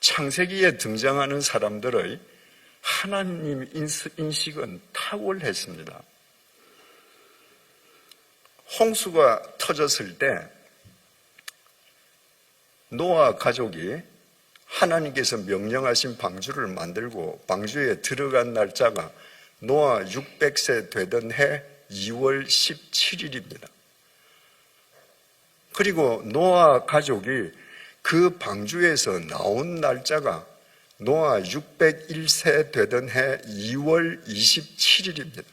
창세기에 등장하는 사람들의 하나님 인식은 탁월했습니다. 홍수가 터졌을 때 노아 가족이 하나님께서 명령하신 방주를 만들고 방주에 들어간 날짜가 노아 600세 되던 해 2월 17일입니다. 그리고 노아 가족이 그 방주에서 나온 날짜가 노아 601세 되던 해 2월 27일입니다.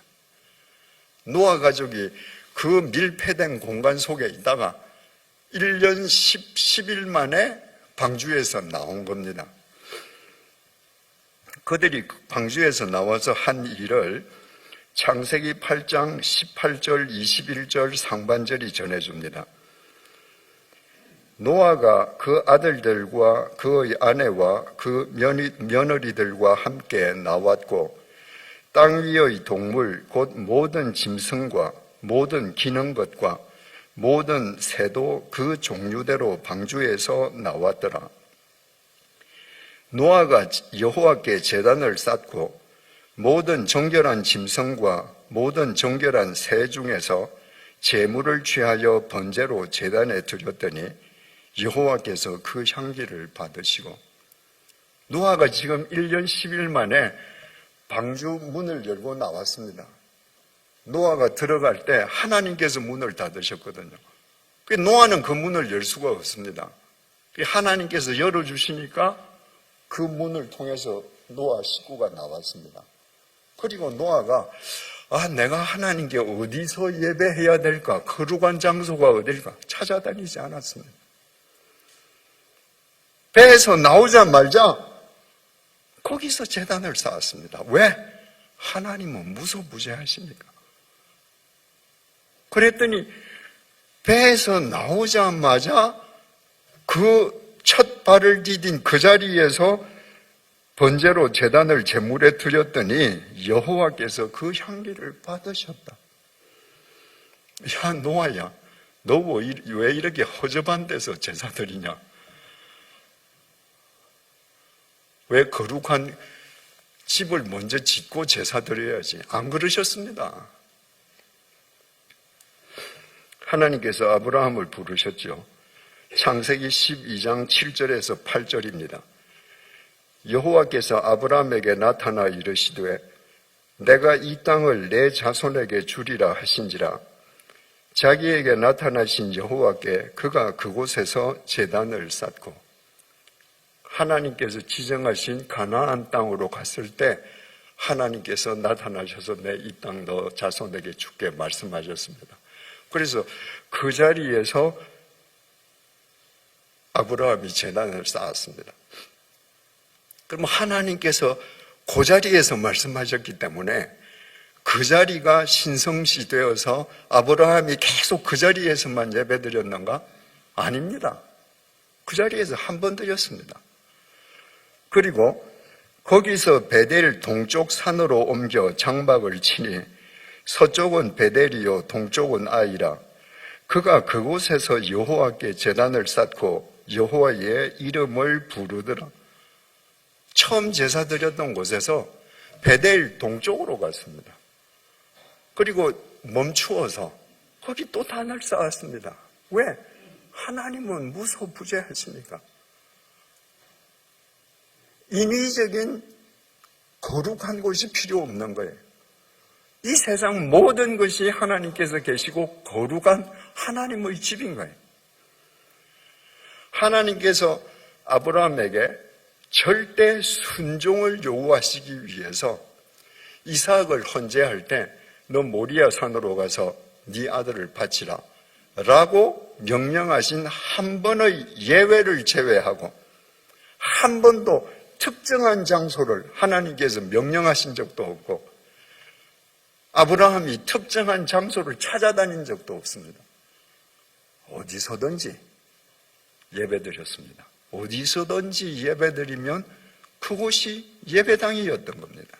노아 가족이 그 밀폐된 공간 속에 있다가 1년 10일 만에 방주에서 나온 겁니다. 그들이 방주에서 나와서 한 일을 창세기 8장 18절 21절 상반절이 전해줍니다. 노아가 그 아들들과 그의 아내와 그 며느리들과 함께 나왔고 땅 위의 동물 곧 모든 짐승과 모든 기는 것과 모든 새도 그 종류대로 방주에서 나왔더라. 노아가 여호와께 제단을 쌓고 모든 정결한 짐승과 모든 정결한 새 중에서 제물을 취하여 번제로 제단에 드렸더니 여호와께서 그 향기를 받으시고, 노아가 지금 1년 10일 만에 방주 문을 열고 나왔습니다. 노아가 들어갈 때 하나님께서 문을 닫으셨거든요. 노아는 그 문을 열 수가 없습니다. 하나님께서 열어주시니까 그 문을 통해서 노아 식구가 나왔습니다. 그리고 노아가 내가 하나님께 어디서 예배해야 될까? 거룩한 장소가 어딜까? 찾아다니지 않았습니다. 배에서 나오자마자 거기서 제단을 쌓았습니다. 왜? 하나님은 무소부재하십니까? 그랬더니 배에서 나오자마자 그 첫 발을 디딘 그 자리에서 번제로 제단을 제물에 드렸더니 여호와께서 그 향기를 받으셨다. 야, 노아야, 너 왜 이렇게 허접한 데서 제사 드리냐? 왜 거룩한 집을 먼저 짓고 제사 드려야지? 안 그러셨습니다. 하나님께서 아브라함을 부르셨죠. 창세기 12장 7절에서 8절입니다. 여호와께서 아브라함에게 나타나 이르시되 내가 이 땅을 내 자손에게 주리라 하신지라. 자기에게 나타나신 여호와께 그가 그곳에서 제단을 쌓고, 하나님께서 지정하신 가나안 땅으로 갔을 때 하나님께서 나타나셔서 내 이 땅 너 자손에게 주게 말씀하셨습니다. 그래서 그 자리에서 아브라함이 제단을 쌓았습니다. 그럼 하나님께서 그 자리에서 말씀하셨기 때문에 그 자리가 신성시 되어서 아브라함이 계속 그 자리에서만 예배드렸는가? 아닙니다. 그 자리에서 한 번 드렸습니다. 그리고 거기서 베델 동쪽 산으로 옮겨 장막을 치니 서쪽은 베델이요 동쪽은 아이라. 그가 그곳에서 여호와께 제단을 쌓고 여호와의 이름을 부르더라. 처음 제사 드렸던 곳에서 베델 동쪽으로 갔습니다. 그리고 멈추어서 거기 또 단을 쌓았습니다. 왜? 하나님은 무소부재하시니까. 인위적인 거룩한 곳이 필요 없는 거예요. 이 세상 모든 것이 하나님께서 계시고 거룩한 하나님의 집인 거예요. 하나님께서 아브라함에게 절대 순종을 요구하시기 위해서 이삭을 헌재할 때 너 모리아 산으로 가서 네 아들을 바치라 라고 명령하신 한 번의 예외를 제외하고 한 번도 특정한 장소를 하나님께서 명령하신 적도 없고 아브라함이 특정한 장소를 찾아다닌 적도 없습니다. 어디서든지 예배드렸습니다. 어디서든지 예배드리면 그곳이 예배당이었던 겁니다.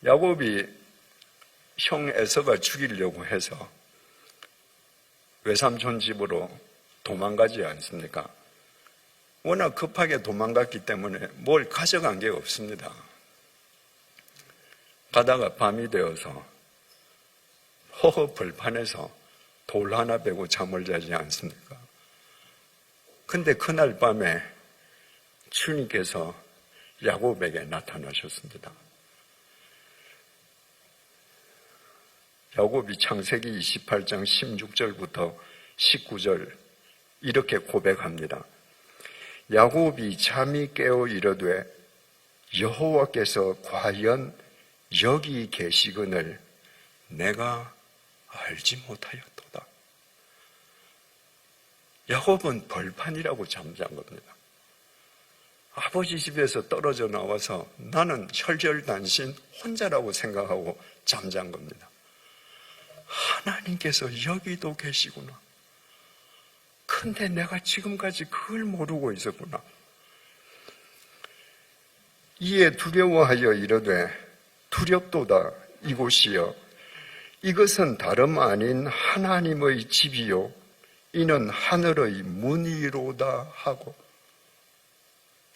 야곱이 형 에서가 죽이려고 해서 외삼촌 집으로 도망가지 않습니까? 워낙 급하게 도망갔기 때문에 뭘 가져간 게 없습니다. 가다가 밤이 되어서 허허벌판에서 돌 하나 베고 잠을 자지 않습니까? 근데 그날 밤에 주님께서 야곱에게 나타나셨습니다. 야곱이 창세기 28장 16절부터 19절 이렇게 고백합니다. 야곱이 잠이 깨어 이르되 여호와께서 과연 여기 계시거늘 내가 알지 못하였도다. 야곱은 벌판이라고 잠잔 겁니다. 아버지 집에서 떨어져 나와서 나는 혈혈단신 혼자라고 생각하고 잠잔 겁니다. 하나님께서 여기도 계시구나. 근데 내가 지금까지 그걸 모르고 있었구나. 이에 두려워하여 이르되 두렵도다 이곳이여 이것은 다름 아닌 하나님의 집이요 이는 하늘의 문이로다 하고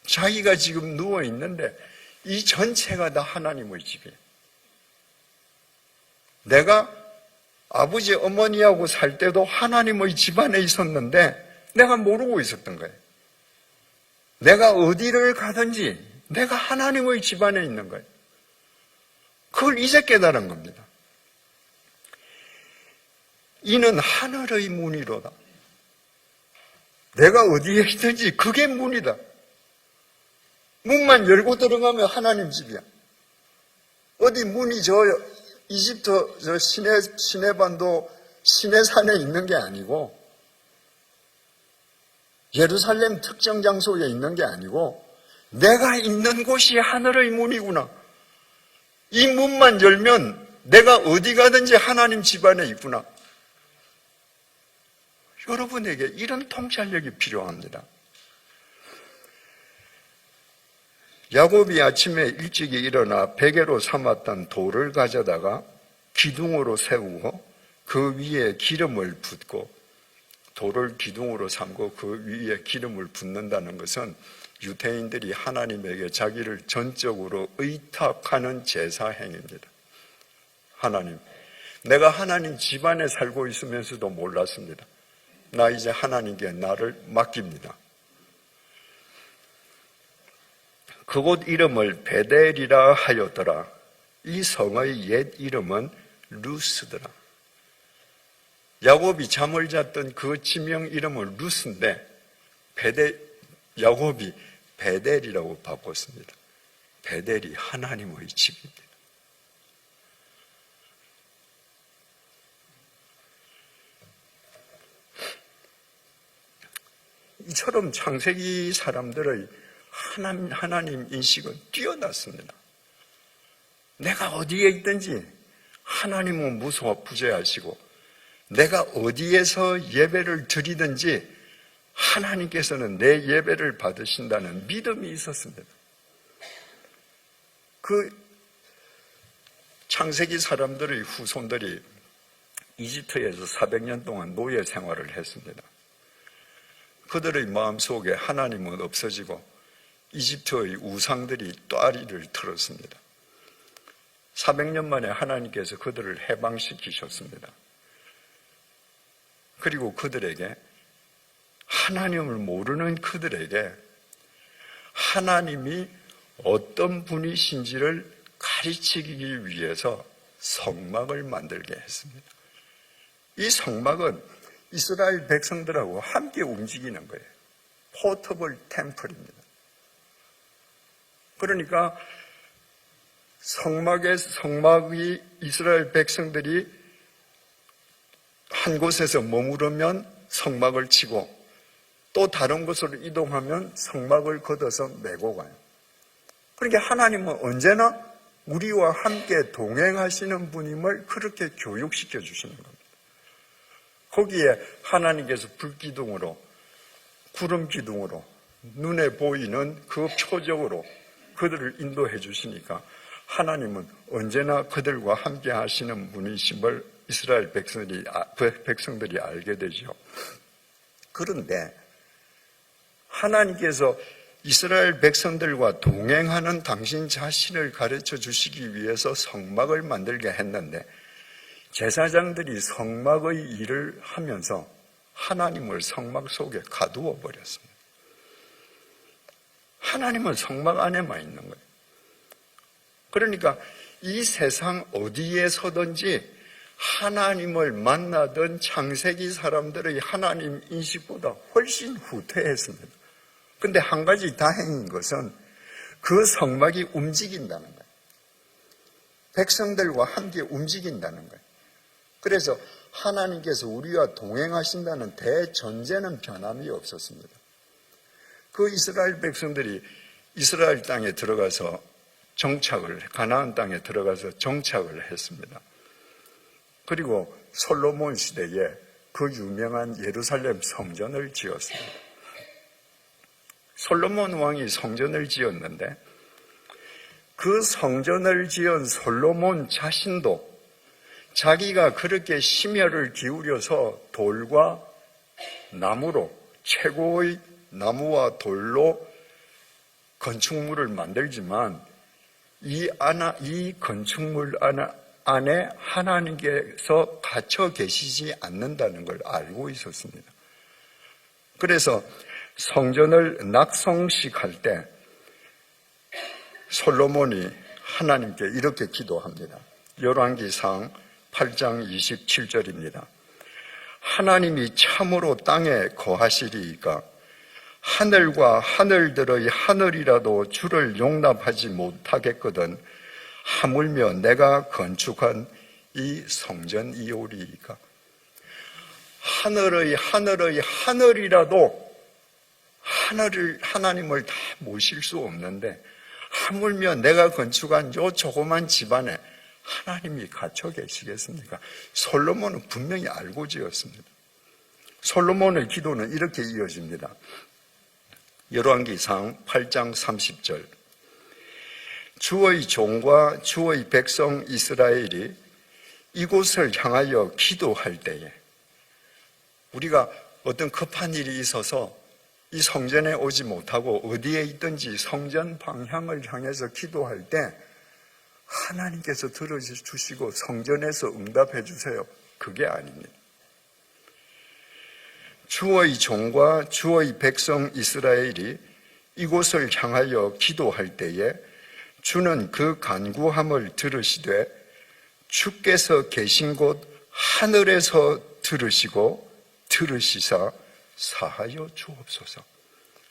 자기가 지금 누워 있는데 이 전체가 다 하나님의 집이에요. 내가 아버지 어머니하고 살 때도 하나님의 집안에 있었는데 내가 모르고 있었던 거예요. 내가 어디를 가든지 내가 하나님의 집안에 있는 거예요. 그걸 이제 깨달은 겁니다. 이는 하늘의 문이로다. 내가 어디에 있든지 그게 문이다. 문만 열고 들어가면 하나님 집이야. 어디 문이 저 이집트 저 시내반도 시내산에 있는 게 아니고 예루살렘 특정 장소에 있는 게 아니고 내가 있는 곳이 하늘의 문이구나. 이 문만 열면 내가 어디 가든지 하나님 집안에 있구나. 여러분에게 이런 통찰력이 필요합니다. 야곱이 아침에 일찍이 일어나 베개로 삼았던 돌을 가져다가 기둥으로 세우고 그 위에 기름을 붓고 돌을 기둥으로 삼고 그 위에 기름을 붓는다는 것은 유대인들이 하나님에게 자기를 전적으로 의탁하는 제사 행위입니다. 하나님, 내가 하나님 집안에 살고 있으면서도 몰랐습니다. 나 이제 하나님께 나를 맡깁니다. 그곳 이름을 베델이라 하였더라. 이 성의 옛 이름은 루스더라. 야곱이 잠을 잤던 그 지명 이름은 루스인데 야곱이 베델이라고 바꿨습니다. 베델이 하나님의 집입니다. 이처럼 창세기 사람들의 하나님 인식은 뛰어났습니다. 내가 어디에 있든지 하나님은 무소부재하시고 내가 어디에서 예배를 드리든지 하나님께서는 내 예배를 받으신다는 믿음이 있었습니다. 그 창세기 사람들의 후손들이 이집트에서 400년 동안 노예 생활을 했습니다. 그들의 마음속에 하나님은 없어지고 이집트의 우상들이 또아리를 틀었습니다. 400년 만에 하나님께서 그들을 해방시키셨습니다. 그리고 그들에게 하나님을 모르는 그들에게 하나님이 어떤 분이신지를 가르치기 위해서 성막을 만들게 했습니다. 이 성막은 이스라엘 백성들하고 함께 움직이는 거예요. 포터블 템플입니다. 그러니까 성막이 이스라엘 백성들이 한 곳에서 머무르면 성막을 치고 또 다른 곳으로 이동하면 성막을 걷어서 메고 가요. 그러니까 하나님은 언제나 우리와 함께 동행하시는 분임을 그렇게 교육시켜 주시는 겁니다. 거기에 하나님께서 불기둥으로 구름기둥으로 눈에 보이는 그 표적으로 그들을 인도해 주시니까 하나님은 언제나 그들과 함께 하시는 분이심을 이스라엘 백성들이 알게 되죠. 그런데 하나님께서 이스라엘 백성들과 동행하는 당신 자신을 가르쳐 주시기 위해서 성막을 만들게 했는데 제사장들이 성막의 일을 하면서 하나님을 성막 속에 가두어 버렸습니다. 하나님은 성막 안에만 있는 거예요. 그러니까 이 세상 어디에 서든지 하나님을 만나던 창세기 사람들의 하나님 인식보다 훨씬 후퇴했습니다. 근데 한 가지 다행인 것은 그 성막이 움직인다는 거예요. 백성들과 함께 움직인다는 거예요. 그래서 하나님께서 우리와 동행하신다는 대전제는 변함이 없었습니다. 그 이스라엘 백성들이 이스라엘 땅에 들어가서 가나안 땅에 들어가서 정착을 했습니다. 그리고 솔로몬 시대에 그 유명한 예루살렘 성전을 지었습니다. 솔로몬 왕이 성전을 지었는데 그 성전을 지은 솔로몬 자신도 자기가 그렇게 심혈을 기울여서 돌과 나무로 최고의 나무와 돌로 건축물을 만들지만 이 건축물 안에 하나님께서 갇혀 계시지 않는다는 걸 알고 있었습니다. 그래서 성전을 낙성식 할 때 솔로몬이 하나님께 이렇게 기도합니다. 열왕기상 8장 27절입니다. 하나님이 참으로 땅에 거하시리이까 하늘과 하늘들의 하늘이라도 주를 용납하지 못하겠거든 하물며 내가 건축한 이 성전이오리이까. 하늘의 하늘이라도 하나님을 다 모실 수 없는데 하물며 내가 건축한 요 조그만 집안에 하나님이 갇혀 계시겠습니까? 솔로몬은 분명히 알고 지었습니다. 솔로몬의 기도는 이렇게 이어집니다. 열왕기상 8장 30절. 주의 종과 주의 백성 이스라엘이 이곳을 향하여 기도할 때에 우리가 어떤 급한 일이 있어서 이 성전에 오지 못하고 어디에 있든지 성전 방향을 향해서 기도할 때 하나님께서 들어주시고 성전에서 응답해 주세요. 그게 아닙니다. 주의 종과 주의 백성 이스라엘이 이곳을 향하여 기도할 때에 주는 그 간구함을 들으시되 주께서 계신 곳 하늘에서 들으시고 들으시사 사하여 주옵소서.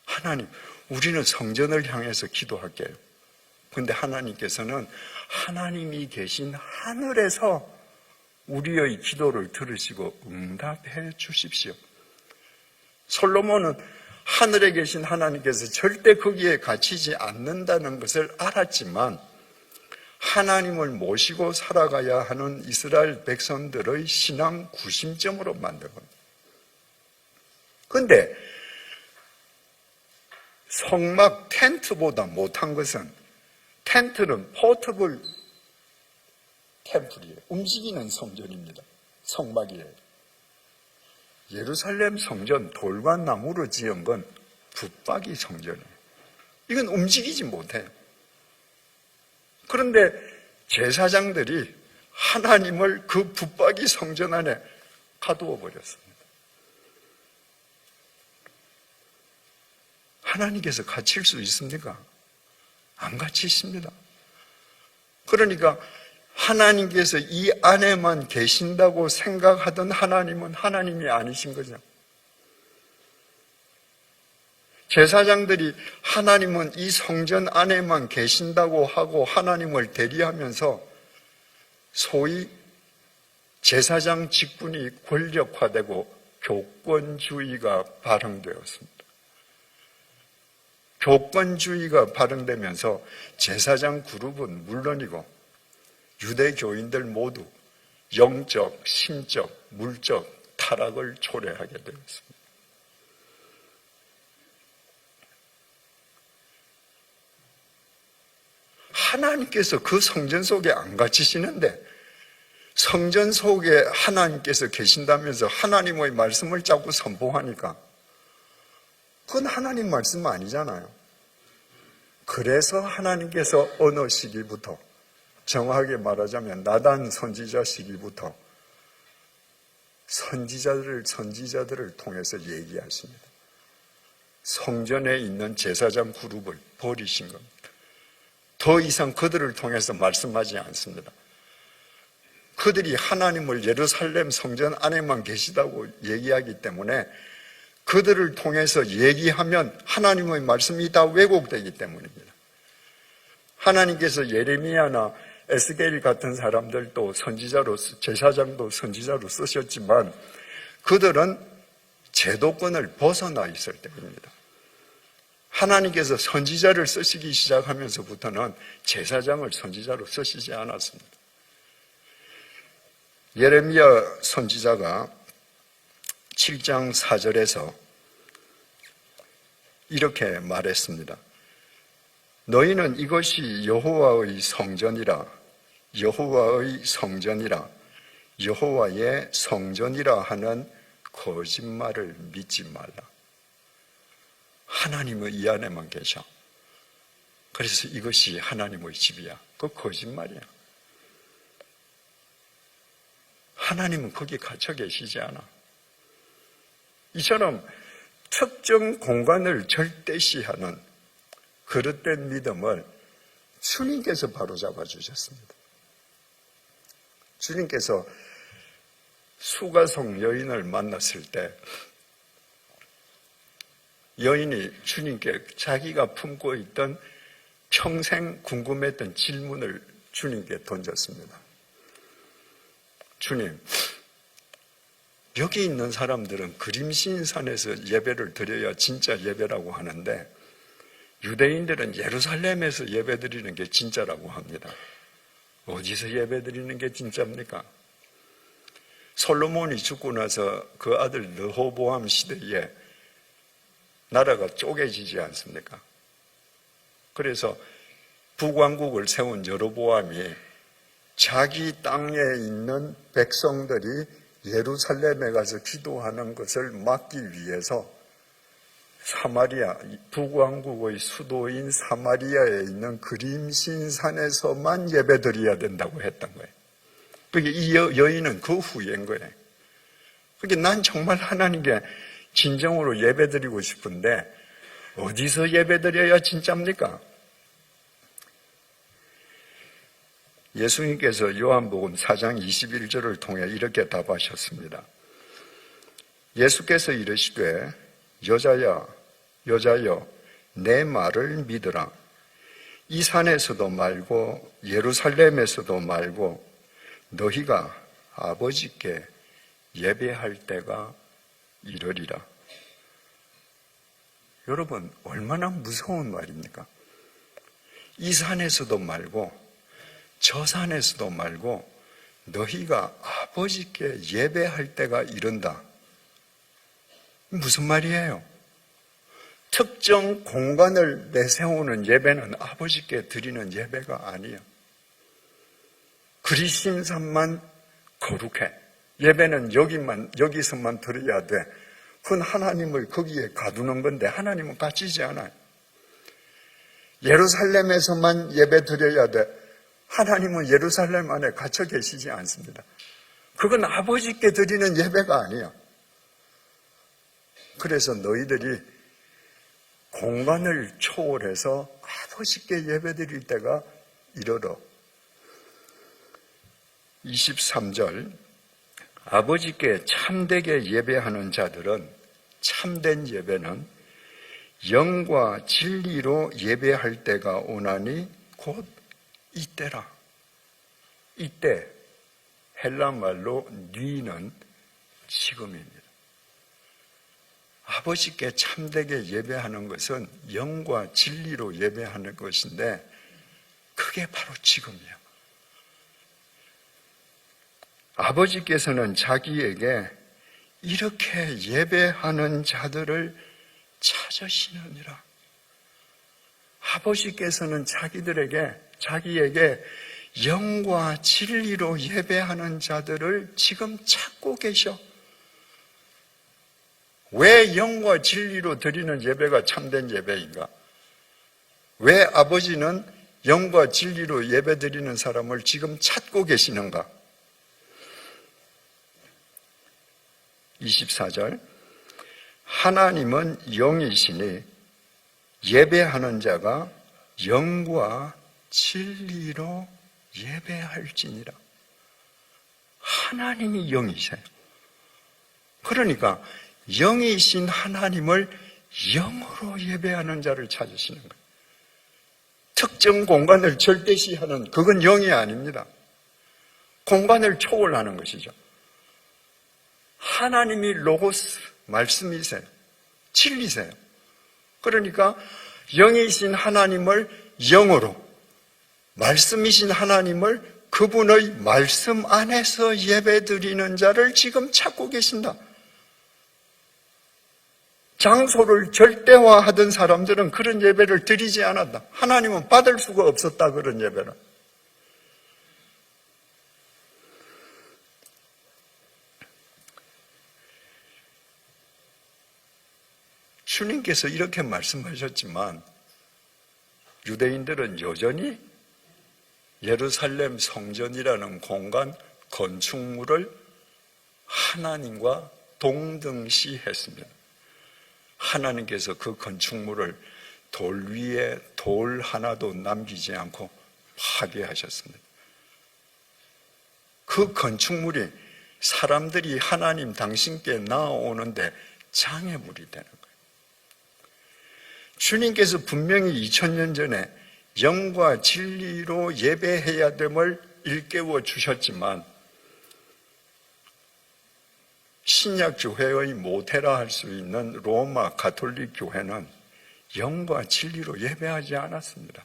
하나님, 우리는 성전을 향해서 기도할게요. 그런데 하나님께서는 하나님이 계신 하늘에서 우리의 기도를 들으시고 응답해 주십시오. 솔로몬은 하늘에 계신 하나님께서 절대 거기에 갇히지 않는다는 것을 알았지만 하나님을 모시고 살아가야 하는 이스라엘 백성들의 신앙 구심점으로 만든 겁니다. 그런데 성막 텐트보다 못한 것은 텐트는 포터블 템플이에요. 움직이는 성전입니다. 성막이에요. 예루살렘 성전 돌과 나무로 지은 건 붙박이 성전이에요. 이건 움직이지 못해요. 그런데 제사장들이 하나님을 그 붙박이 성전 안에 가두어 버렸습니다. 하나님께서 갇힐 수 있습니까? 안 갇히십니다. 그러니까 하나님께서 이 안에만 계신다고 생각하던 하나님은 하나님이 아니신 거죠. 제사장들이 하나님은 이 성전 안에만 계신다고 하고 하나님을 대리하면서 소위 제사장 직분이 권력화되고 교권주의가 발흥되었습니다. 교권주의가 발흥되면서 제사장 그룹은 물론이고 유대교인들 모두 영적, 심적, 물적 타락을 초래하게 되었습니다. 하나님께서 그 성전 속에 안 갇히시는데 성전 속에 하나님께서 계신다면서 하나님의 말씀을 자꾸 선포하니까 그건 하나님 말씀 아니잖아요. 그래서 하나님께서 어느 시기부터, 정확하게 말하자면 나단 선지자 시기부터 선지자들을 통해서 얘기하십니다. 성전에 있는 제사장 그룹을 버리신 겁니다. 더 이상 그들을 통해서 말씀하지 않습니다. 그들이 하나님을 예루살렘 성전 안에만 계시다고 얘기하기 때문에 그들을 통해서 얘기하면 하나님의 말씀이 다 왜곡되기 때문입니다. 하나님께서 예레미야나 에스겔 같은 사람들도 선지자로, 제사장도 선지자로 쓰셨지만 그들은 제도권을 벗어나 있을 때입니다. 하나님께서 선지자를 쓰시기 시작하면서부터는 제사장을 선지자로 쓰시지 않았습니다. 예레미야 선지자가 7장 4절에서 이렇게 말했습니다. 너희는 이것이 여호와의 성전이라, 여호와의 성전이라, 여호와의 성전이라 하는 거짓말을 믿지 말라. 하나님은 이 안에만 계셔. 그래서 이것이 하나님의 집이야. 그거 거짓말이야. 하나님은 거기 갇혀 계시지 않아. 이처럼 특정 공간을 절대시하는 그릇된 믿음을 주님께서 바로 잡아주셨습니다. 주님께서 수가성 여인을 만났을 때 여인이 주님께 자기가 품고 있던 평생 궁금했던 질문을 주님께 던졌습니다. 주님, 여기 있는 사람들은 그림신산에서 예배를 드려야 진짜 예배라고 하는데 유대인들은 예루살렘에서 예배 드리는 게 진짜라고 합니다. 어디서 예배 드리는 게 진짜입니까? 솔로몬이 죽고 나서 그 아들 르호보암 시대에 나라가 쪼개지지 않습니까? 그래서 북왕국을 세운 여로보암이 자기 땅에 있는 백성들이 예루살렘에 가서 기도하는 것을 막기 위해서 사마리아, 북왕국의 수도인 사마리아에 있는 그림신산에서만 예배드려야 된다고 했던 거예요. 그게 이 여인은 그 후예인 거예요. 그게 난 정말 하나님께 진정으로 예배드리고 싶은데 어디서 예배드려야 진짜입니까? 예수님께서 요한복음 4장 21절을 통해 이렇게 답하셨습니다. 예수께서 이르시되 여자여 내 말을 믿으라. 이 산에서도 말고 예루살렘에서도 말고 너희가 아버지께 예배할 때가 이르리라. 여러분, 얼마나 무서운 말입니까? 이 산에서도 말고 저 산에서도 말고 너희가 아버지께 예배할 때가 이른다. 무슨 말이에요? 특정 공간을 내세우는 예배는 아버지께 드리는 예배가 아니에요. 그리심산만 거룩해. 예배는 여기서만 드려야 돼. 그건 하나님을 거기에 가두는 건데 하나님은 갇히지 않아요. 예루살렘에서만 예배 드려야 돼. 하나님은 예루살렘 안에 갇혀 계시지 않습니다. 그건 아버지께 드리는 예배가 아니야. 그래서 너희들이 공간을 초월해서 아버지께 예배 드릴 때가 이르러. 23절 아버지께 참되게 예배하는 자들은 참된 예배는 영과 진리로 예배할 때가 오나니 곧 이때라. 이때 헬라말로 니는 지금입니다. 아버지께 참되게 예배하는 것은 영과 진리로 예배하는 것인데 그게 바로 지금이야. 아버지께서는 자기에게 이렇게 예배하는 자들을 찾으시느니라. 아버지께서는 자기에게 영과 진리로 예배하는 자들을 지금 찾고 계셔. 왜 영과 진리로 드리는 예배가 참된 예배인가? 왜 아버지는 영과 진리로 예배 드리는 사람을 지금 찾고 계시는가? 24절 하나님은 영이시니 예배하는 자가 영과 진리로 예배할지니라. 하나님이 영이세요. 그러니까 영이신 하나님을 영으로 예배하는 자를 찾으시는 거예요. 특정 공간을 절대시하는 그건 영이 아닙니다. 공간을 초월하는 것이죠. 하나님이 로고스, 말씀이세요. 진리세요. 그러니까 영이신 하나님을 영으로, 말씀이신 하나님을 그분의 말씀 안에서 예배드리는 자를 지금 찾고 계신다. 장소를 절대화하던 사람들은 그런 예배를 드리지 않았다. 하나님은 받을 수가 없었다, 그런 예배는. 주님께서 이렇게 말씀하셨지만 유대인들은 여전히 예루살렘 성전이라는 공간, 건축물을 하나님과 동등시했습니다. 하나님께서 그 건축물을 돌 위에 돌 하나도 남기지 않고 파괴하셨습니다. 그 건축물이 사람들이 하나님 당신께 나아오는데 장애물이 되는 거예요. 주님께서 분명히 2000년 전에 영과 진리로 예배해야 됨을 일깨워 주셨지만 신약 교회의 모태라 할 수 있는 로마 가톨릭 교회는 영과 진리로 예배하지 않았습니다.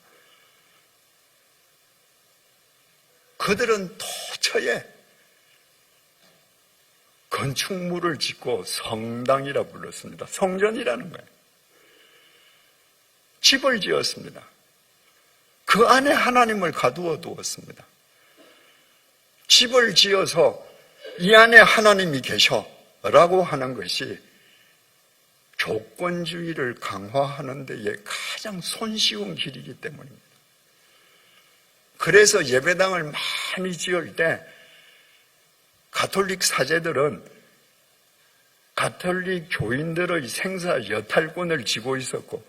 그들은 도처에 건축물을 짓고 성당이라 불렀습니다. 성전이라는 거예요. 집을 지었습니다. 그 안에 하나님을 가두어 두었습니다. 집을 지어서 이 안에 하나님이 계셔라고 하는 것이 조건주의를 강화하는 데에 가장 손쉬운 길이기 때문입니다. 그래서 예배당을 많이 지을 때 가톨릭 사제들은 가톨릭 교인들의 생사 여탈권을 쥐고 있었고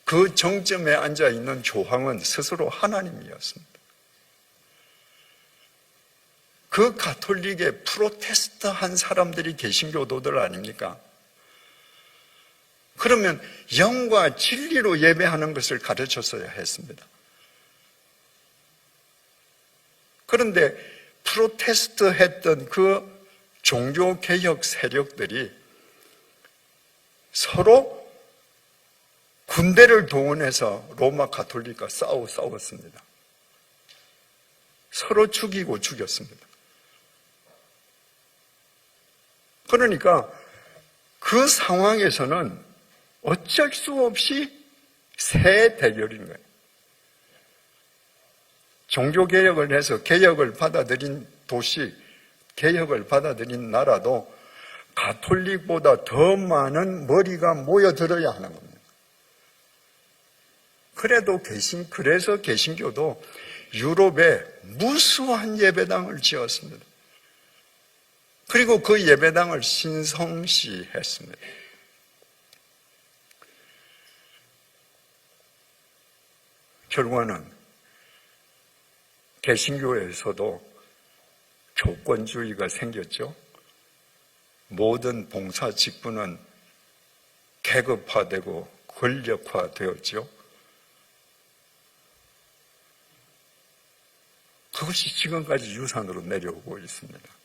그 정점에 앉아 있는 조항은 스스로 하나님이었습니다. 그 가톨릭의 프로테스트한 사람들이 개신교도들 아닙니까? 그러면 영과 진리로 예배하는 것을 가르쳤어야 했습니다. 그런데 프로테스트 했던 그 종교개혁 세력들이 서로 군대를 동원해서 로마 가톨릭과 싸웠습니다. 서로 죽이고 죽였습니다. 그러니까 그 상황에서는 어쩔 수 없이 새 대결인 거예요. 종교개혁을 해서 개혁을 받아들인 도시, 개혁을 받아들인 나라도 가톨릭보다 더 많은 머리가 모여들어야 하는 겁니다. 그래서 개신교도 유럽에 무수한 예배당을 지었습니다. 그리고 그 예배당을 신성시했습니다. 결과는 개신교에서도 조건주의가 생겼죠. 모든 봉사 직분은 계급화되고 권력화되었죠. 그것이 지금까지 유산으로 내려오고 있습니다.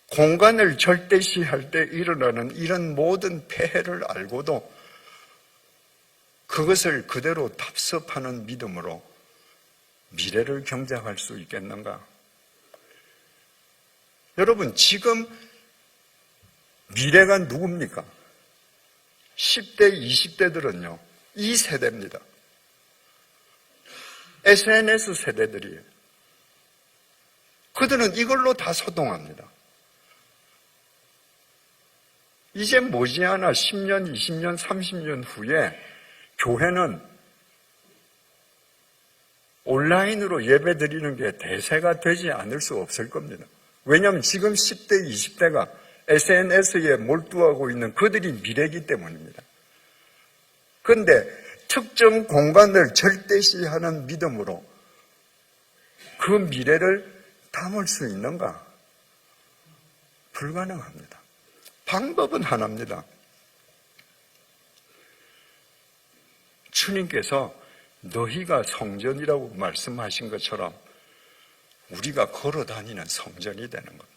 공간을 절대시할 때 일어나는 이런 모든 폐해를 알고도 그것을 그대로 답습하는 믿음으로 미래를 경작할 수 있겠는가? 여러분, 지금 미래가 누굽니까? 10대, 20대들은요, 이 세대입니다. SNS 세대들이에요. 그들은 이걸로 다 소통합니다. 이제 머지않아 10년, 20년, 30년 후에 교회는 온라인으로 예배 드리는 게 대세가 되지 않을 수 없을 겁니다. 왜냐하면 지금 10대, 20대가 SNS에 몰두하고 있는 그들이 미래이기 때문입니다. 그런데 특정 공간을 절대시하는 믿음으로 그 미래를 담을 수 있는가? 불가능합니다. 방법은 하나입니다. 주님께서 너희가 성전이라고 말씀하신 것처럼 우리가 걸어다니는 성전이 되는 겁니다.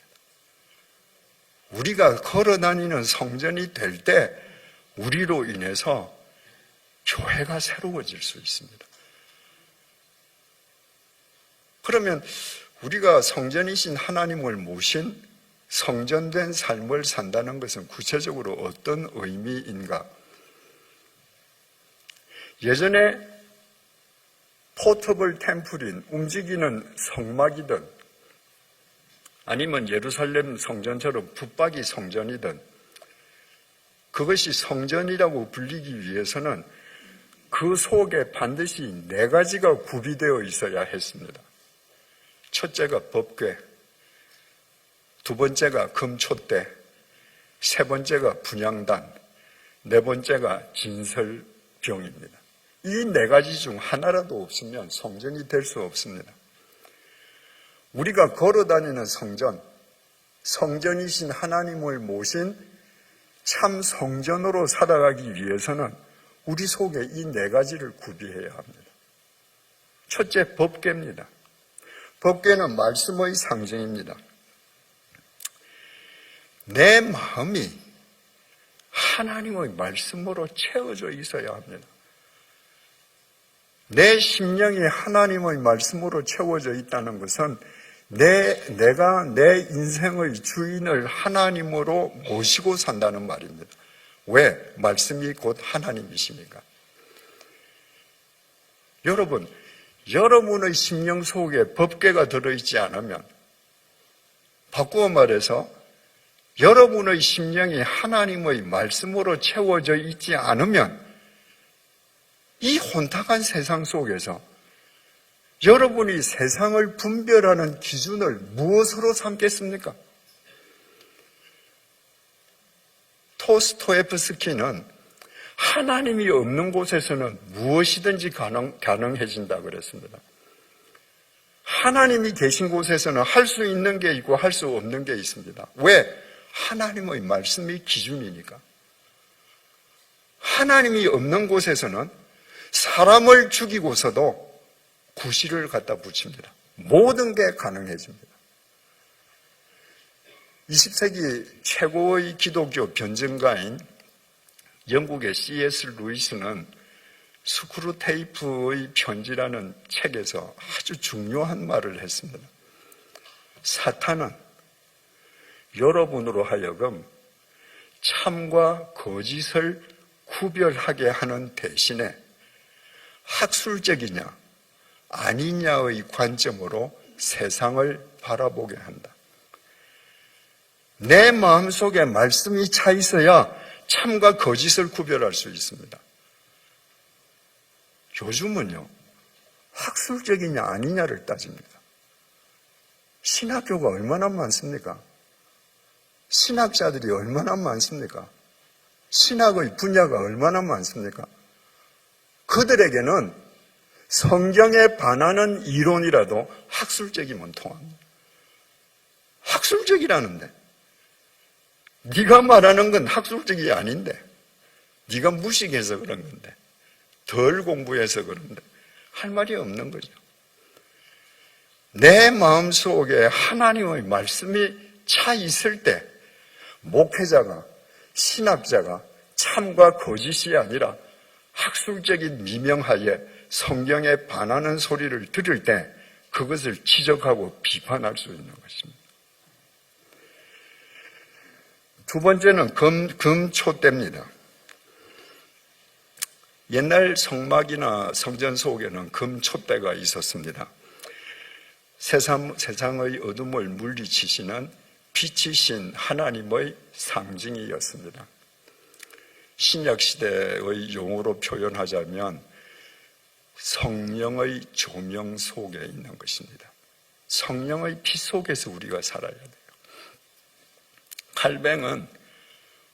우리가 걸어다니는 성전이 될 때 우리로 인해서 교회가 새로워질 수 있습니다. 그러면 우리가 성전이신 하나님을 모신 성전된 삶을 산다는 것은 구체적으로 어떤 의미인가? 예전에 포터블 템플인 움직이는 성막이든 아니면 예루살렘 성전처럼 붙박이 성전이든 그것이 성전이라고 불리기 위해서는 그 속에 반드시 4가지가 구비되어 있어야 했습니다. 첫째가 법궤, 두 번째가 금촛대, 세 번째가 분향단, 네 번째가 진설병입니다. 이 4가지 중 하나라도 없으면 성전이 될 수 없습니다. 우리가 걸어다니는 성전, 성전이신 하나님을 모신 참 성전으로 살아가기 위해서는 우리 속에 이 4가지를 구비해야 합니다. 첫째, 법궤입니다. 법궤는 말씀의 상징입니다. 내 마음이 하나님의 말씀으로 채워져 있어야 합니다. 내 심령이 하나님의 말씀으로 채워져 있다는 것은 내가 내 인생의 주인을 하나님으로 모시고 산다는 말입니다. 왜? 말씀이 곧 하나님이시니까. 여러분, 여러분의 심령 속에 법궤가 들어있지 않으면, 바꾸어 말해서 여러분의 심령이 하나님의 말씀으로 채워져 있지 않으면 이 혼탁한 세상 속에서 여러분이 세상을 분별하는 기준을 무엇으로 삼겠습니까? 토스토옙스키는 하나님이 없는 곳에서는 무엇이든지 가능해진다 그랬습니다. 하나님이 계신 곳에서는 할 수 있는 게 있고 할 수 없는 게 있습니다. 왜? 하나님의 말씀이 기준이니까. 하나님이 없는 곳에서는 사람을 죽이고서도 구실을 갖다 붙입니다. 모든 게 가능해집니다. 20세기 최고의 기독교 변증가인 영국의 C.S. 루이스는 스크루테이프의 편지라는 책에서 아주 중요한 말을 했습니다. 사탄은 여러분으로 하여금 참과 거짓을 구별하게 하는 대신에 학술적이냐 아니냐의 관점으로 세상을 바라보게 한다. 내 마음속에 말씀이 차 있어야 참과 거짓을 구별할 수 있습니다. 요즘은요, 학술적이냐 아니냐를 따집니다. 신학교가 얼마나 많습니까? 신학자들이 얼마나 많습니까? 신학의 분야가 얼마나 많습니까? 그들에게는 성경에 반하는 이론이라도 학술적이면 통합니다. 학술적이라는데 네가 말하는 건 학술적이 아닌데 네가 무식해서 그런 건데 덜 공부해서 그런데 할 말이 없는 거죠. 내 마음속에 하나님의 말씀이 차 있을 때 목회자가 신학자가 참과 거짓이 아니라 학술적인 미명하에 성경에 반하는 소리를 들을 때 그것을 지적하고 비판할 수 있는 것입니다. 두 번째는 금촛대입니다. 옛날 성막이나 성전 속에는 금촛대가 있었습니다. 세상의 어둠을 물리치시는 빛이신 하나님의 상징이었습니다. 신약시대의 용어로 표현하자면 성령의 조명 속에 있는 것입니다. 성령의 빛 속에서 우리가 살아야 돼요. 칼뱅은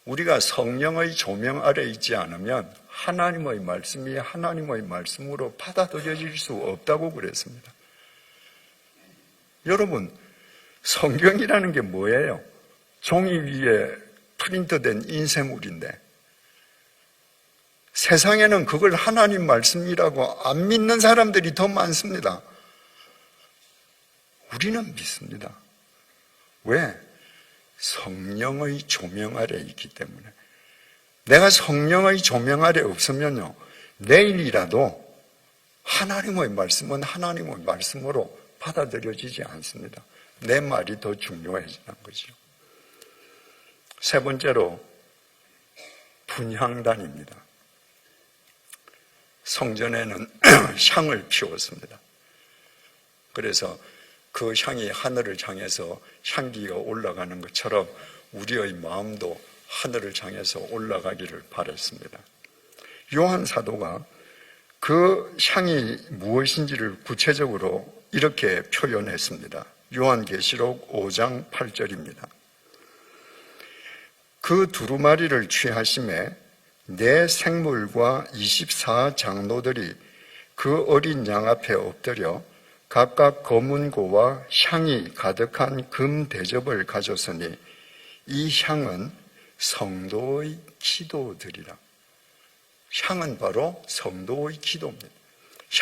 우리가 성령의 조명 아래 있지 않으면 하나님의 말씀이 하나님의 말씀으로 받아들여질 수 없다고 그랬습니다. 여러분, 성경이라는 게 뭐예요? 종이 위에 프린트된 인쇄물인데 세상에는 그걸 하나님 말씀이라고 안 믿는 사람들이 더 많습니다. 우리는 믿습니다. 왜? 성령의 조명 아래 있기 때문에. 내가 성령의 조명 아래 없으면요, 내일이라도 하나님의 말씀은 하나님의 말씀으로 받아들여지지 않습니다. 내 말이 더 중요해지는 거죠. 세 번째로 분향단입니다. 성전에는 향을 피웠습니다. 그래서 그 향이 하늘을 향해서 향기가 올라가는 것처럼 우리의 마음도 하늘을 향해서 올라가기를 바랐습니다. 요한 사도가 그 향이 무엇인지를 구체적으로 이렇게 표현했습니다. 요한계시록 5장 8절입니다. 그 두루마리를 취하심에 내 생물과 24장로들이 그 어린 양 앞에 엎드려 각각 검은고와 향이 가득한 금 대접을 가졌으니 이 향은 성도의 기도들이라. 향은 바로 성도의 기도입니다.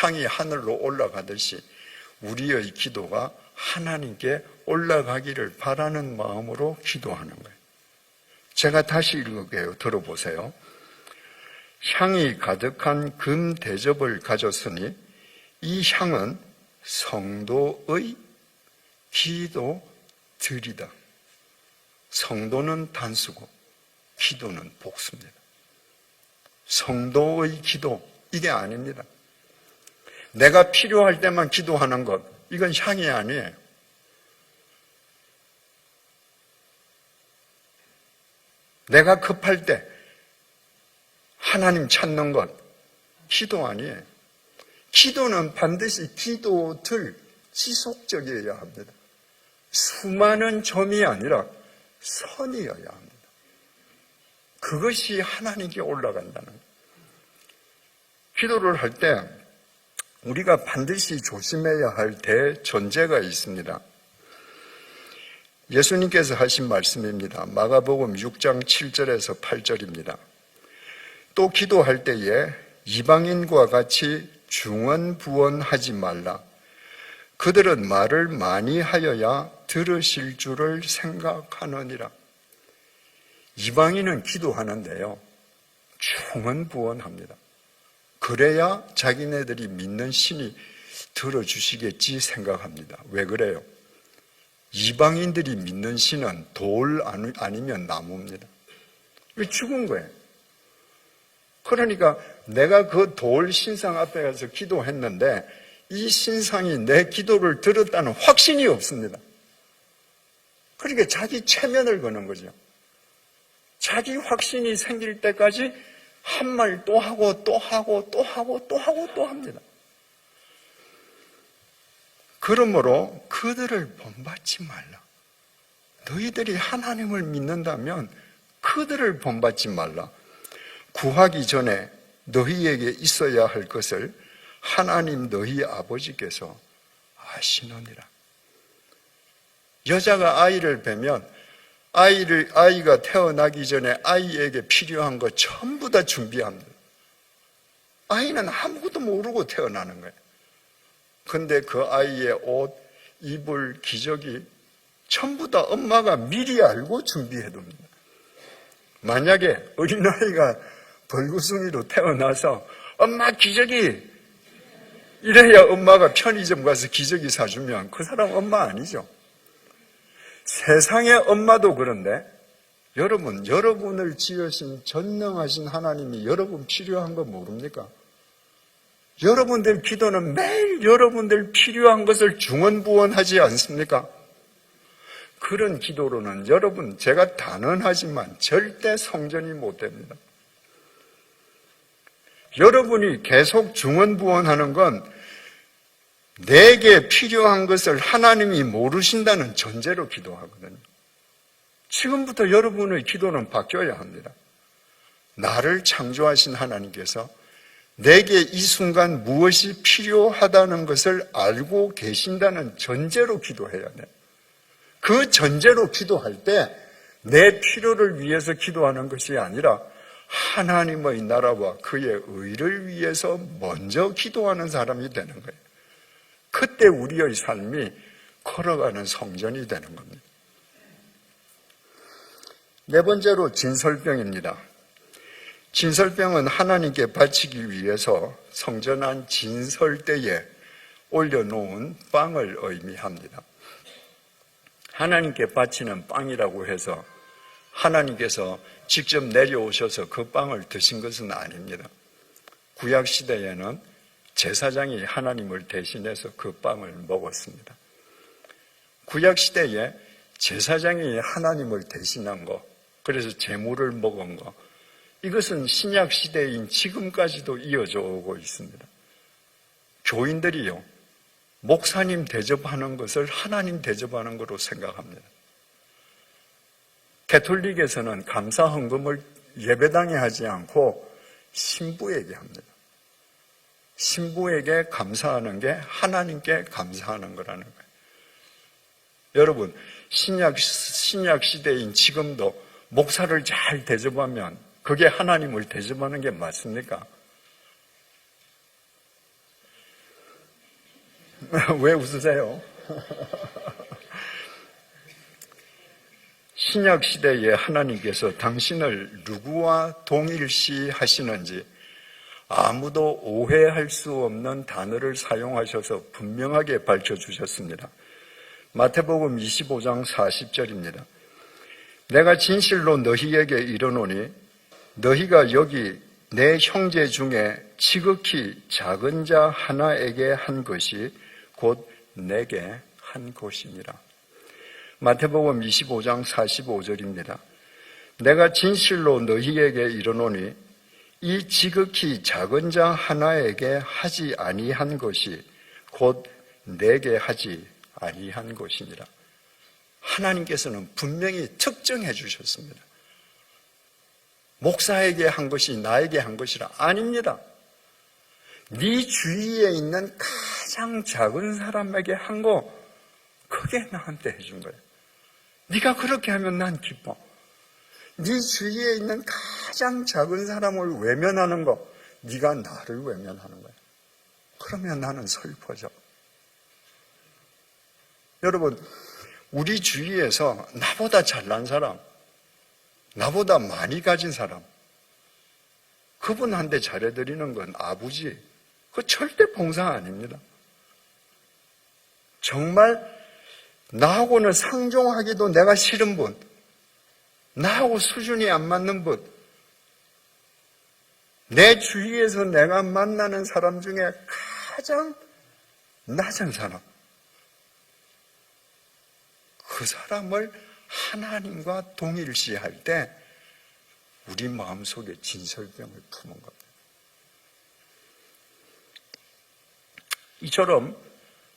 향이 하늘로 올라가듯이 우리의 기도가 하나님께 올라가기를 바라는 마음으로 기도하는 거예요. 제가 다시 읽을게요. 들어보세요. 향이 가득한 금 대접을 가졌으니 이 향은 성도의 기도들이다. 성도는 단수고 기도는 복수입니다. 성도의 기도, 이게 아닙니다. 내가 필요할 때만 기도하는 것, 이건 향이 아니에요. 내가 급할 때 하나님 찾는 것, 기도 아니에요. 기도는 반드시 기도들 지속적이어야 합니다. 수많은 점이 아니라 선이어야 합니다. 그것이 하나님께 올라간다는 거예요. 기도를 할 때 우리가 반드시 조심해야 할 대전제가 있습니다. 예수님께서 하신 말씀입니다. 마가복음 6장 7절에서 8절입니다. 또 기도할 때에 이방인과 같이 중언부언하지 말라. 그들은 말을 많이 하여야 들으실 줄을 생각하느니라. 이방인은 기도하는데요, 중언부언합니다. 그래야 자기네들이 믿는 신이 들어주시겠지 생각합니다. 왜 그래요? 이방인들이 믿는 신은 돌 아니면 나무입니다. 왜 죽은 거예요? 그러니까 내가 그 돌 신상 앞에 가서 기도했는데 이 신상이 내 기도를 들었다는 확신이 없습니다. 그러니까 자기 체면을 거는 거죠. 자기 확신이 생길 때까지 한 말 또 하고 또 하고 또 하고 또 하고 또 합니다. 그러므로 그들을 본받지 말라. 너희들이 하나님을 믿는다면 그들을 본받지 말라. 구하기 전에 너희에게 있어야 할 것을 하나님 너희 아버지께서 아시느니라. 여자가 아이를 뵈면 아이가 태어나기 전에 아이에게 필요한 거 전부 다 준비합니다. 아이는 아무것도 모르고 태어나는 거예요. 근데 그 아이의 옷, 이불, 기저귀 전부 다 엄마가 미리 알고 준비해 둡니다. 만약에 어린아이가 벌구숭이로 태어나서 엄마 기저귀 이래야 엄마가 편의점 가서 기저귀 사주면 그 사람 엄마 아니죠. 세상의 엄마도 그런데 여러분, 여러분을 지으신 전능하신 하나님이 여러분 필요한 거 모릅니까? 여러분들 기도는 매일 여러분들 필요한 것을 중언부언하지 않습니까? 그런 기도로는 여러분, 제가 단언하지만 절대 성전이 못 됩니다. 여러분이 계속 중언부언하는 건 내게 필요한 것을 하나님이 모르신다는 전제로 기도하거든요. 지금부터 여러분의 기도는 바뀌어야 합니다. 나를 창조하신 하나님께서 내게 이 순간 무엇이 필요하다는 것을 알고 계신다는 전제로 기도해야 돼요. 그 전제로 기도할 때 내 필요를 위해서 기도하는 것이 아니라 하나님의 나라와 그의 의를 위해서 먼저 기도하는 사람이 되는 거예요. 그때 우리의 삶이 걸어가는 성전이 되는 겁니다. 네 번째로 진설병입니다. 진설병은 하나님께 바치기 위해서 성전한 진설대에 올려놓은 빵을 의미합니다. 하나님께 바치는 빵이라고 해서 하나님께서 직접 내려오셔서 그 빵을 드신 것은 아닙니다. 구약시대에는 제사장이 하나님을 대신해서 그 빵을 먹었습니다. 구약시대에 제사장이 하나님을 대신한 거, 그래서 제물을 먹은 거, 이것은 신약시대인 지금까지도 이어져 오고 있습니다. 교인들이요, 목사님 대접하는 것을 하나님 대접하는 것으로 생각합니다. 가톨릭에서는 감사 헌금을 예배당에 하지 않고 신부에게 합니다. 신부에게 감사하는 게 하나님께 감사하는 거라는 거예요. 여러분, 신약 시대인 지금도 목사를 잘 대접하면 그게 하나님을 대접하는 게 맞습니까? 왜 웃으세요? 신약 시대에 하나님께서 당신을 누구와 동일시 하시는지 아무도 오해할 수 없는 단어를 사용하셔서 분명하게 밝혀주셨습니다. 마태복음 25장 40절입니다. 내가 진실로 너희에게 이르노니 너희가 여기 내 형제 중에 지극히 작은 자 하나에게 한 것이 곧 내게 한 것이니라. 마태복음 25장 45절입니다. 내가 진실로 너희에게 이르노니 이 지극히 작은 자 하나에게 하지 아니한 것이 곧 내게 하지 아니한 것이니라. 하나님께서는 분명히 특정해 주셨습니다. 목사에게 한 것이 나에게 한 것이라. 아닙니다. 네 주위에 있는 가장 작은 사람에게 한 거, 그게 나한테 해준 거예요. 네가 그렇게 하면 난 기뻐. 네 주위에 있는 가장 작은 사람을 외면하는 거, 네가 나를 외면하는 거야. 그러면 나는 슬퍼져. 여러분, 우리 주위에서 나보다 잘난 사람, 나보다 많이 가진 사람, 그분한테 잘해드리는 건 아부지. 그거 절대 봉사 아닙니다. 정말 나하고는 상종하기도 내가 싫은 분, 나하고 수준이 안 맞는 분, 내 주위에서 내가 만나는 사람 중에 가장 낮은 사람, 그 사람을 하나님과 동일시할 때 우리 마음속에 진설병을 품은 겁니다. 이처럼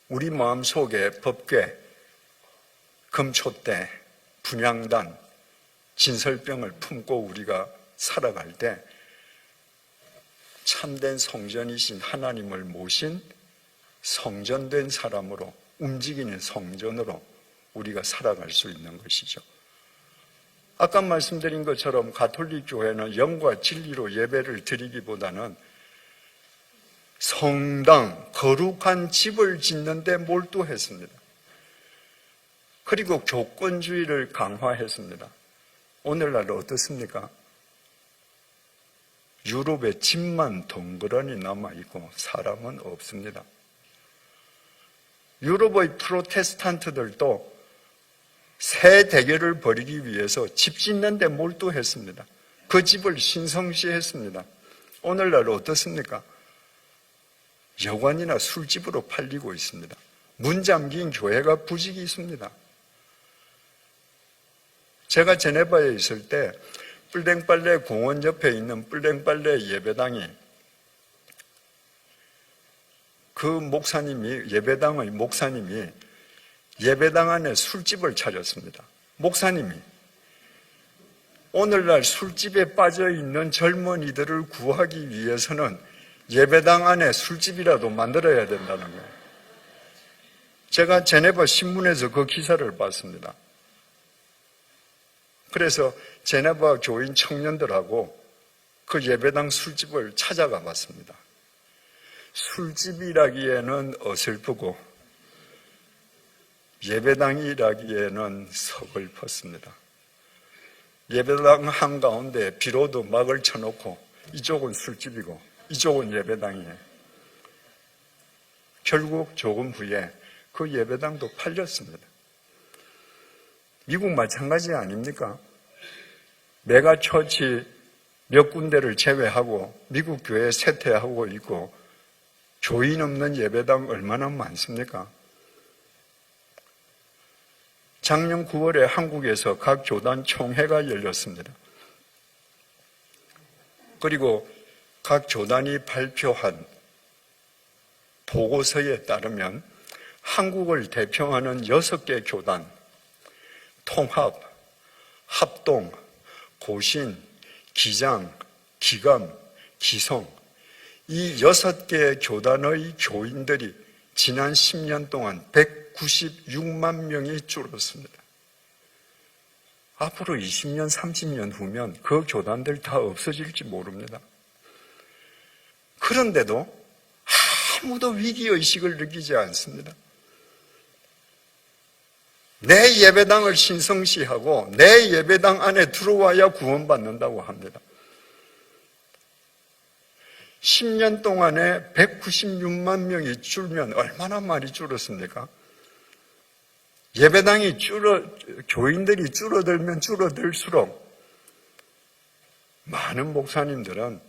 우리 마음속에 법궤, 금초대, 분향단, 진설병을 품고 우리가 살아갈 때 참된 성전이신 하나님을 모신 성전된 사람으로, 움직이는 성전으로 우리가 살아갈 수 있는 것이죠. 아까 말씀드린 것처럼 가톨릭 교회는 영과 진리로 예배를 드리기보다는 성당, 거룩한 집을 짓는 데 몰두했습니다. 그리고 교권주의를 강화했습니다. 오늘날 어떻습니까? 유럽에 집만 덩그러니 남아있고 사람은 없습니다. 유럽의 프로테스탄트들도 새 대결을 벌이기 위해서 집 짓는 데 몰두했습니다. 그 집을 신성시했습니다. 오늘날 어떻습니까? 여관이나 술집으로 팔리고 있습니다. 문 잠긴 교회가 부직이 있습니다. 제가 제네바에 있을 때 뿔댕빨레 공원 옆에 있는 뿔댕빨레 예배당이, 그 목사님이, 예배당의 목사님이 예배당 안에 술집을 차렸습니다. 목사님이 오늘날 술집에 빠져있는 젊은이들을 구하기 위해서는 예배당 안에 술집이라도 만들어야 된다는 거예요. 제가 제네바 신문에서 그 기사를 봤습니다. 그래서 제네바 교인 청년들하고 그 예배당 술집을 찾아가 봤습니다. 술집이라기에는 어설프고 예배당이라기에는 서글펐습니다. 예배당 한가운데 비로도 막을 쳐놓고 이쪽은 술집이고 이쪽은 예배당이에요. 결국 조금 후에 그 예배당도 팔렸습니다. 미국 마찬가지 아닙니까? 메가처치 몇 군데를 제외하고 미국 교회에 쇠퇴하고 있고 교인 없는 예배당 얼마나 많습니까? 작년 9월에 한국에서 각 교단 총회가 열렸습니다. 그리고 각 교단이 발표한 보고서에 따르면 한국을 대표하는 6개 교단, 통합, 합동, 고신, 기장, 기감, 기성, 이 6개 교단의 교인들이 지난 10년 동안 196만 명이 줄었습니다. 앞으로 20년, 30년 후면 그 교단들 다 없어질지 모릅니다. 그런데도 아무도 위기의식을 느끼지 않습니다. 내 예배당을 신성시하고 내 예배당 안에 들어와야 구원받는다고 합니다. 10년 동안에 196만 명이 줄면 얼마나 많이 줄었습니까? 예배당이 교인들이 줄어들면 줄어들수록 많은 목사님들은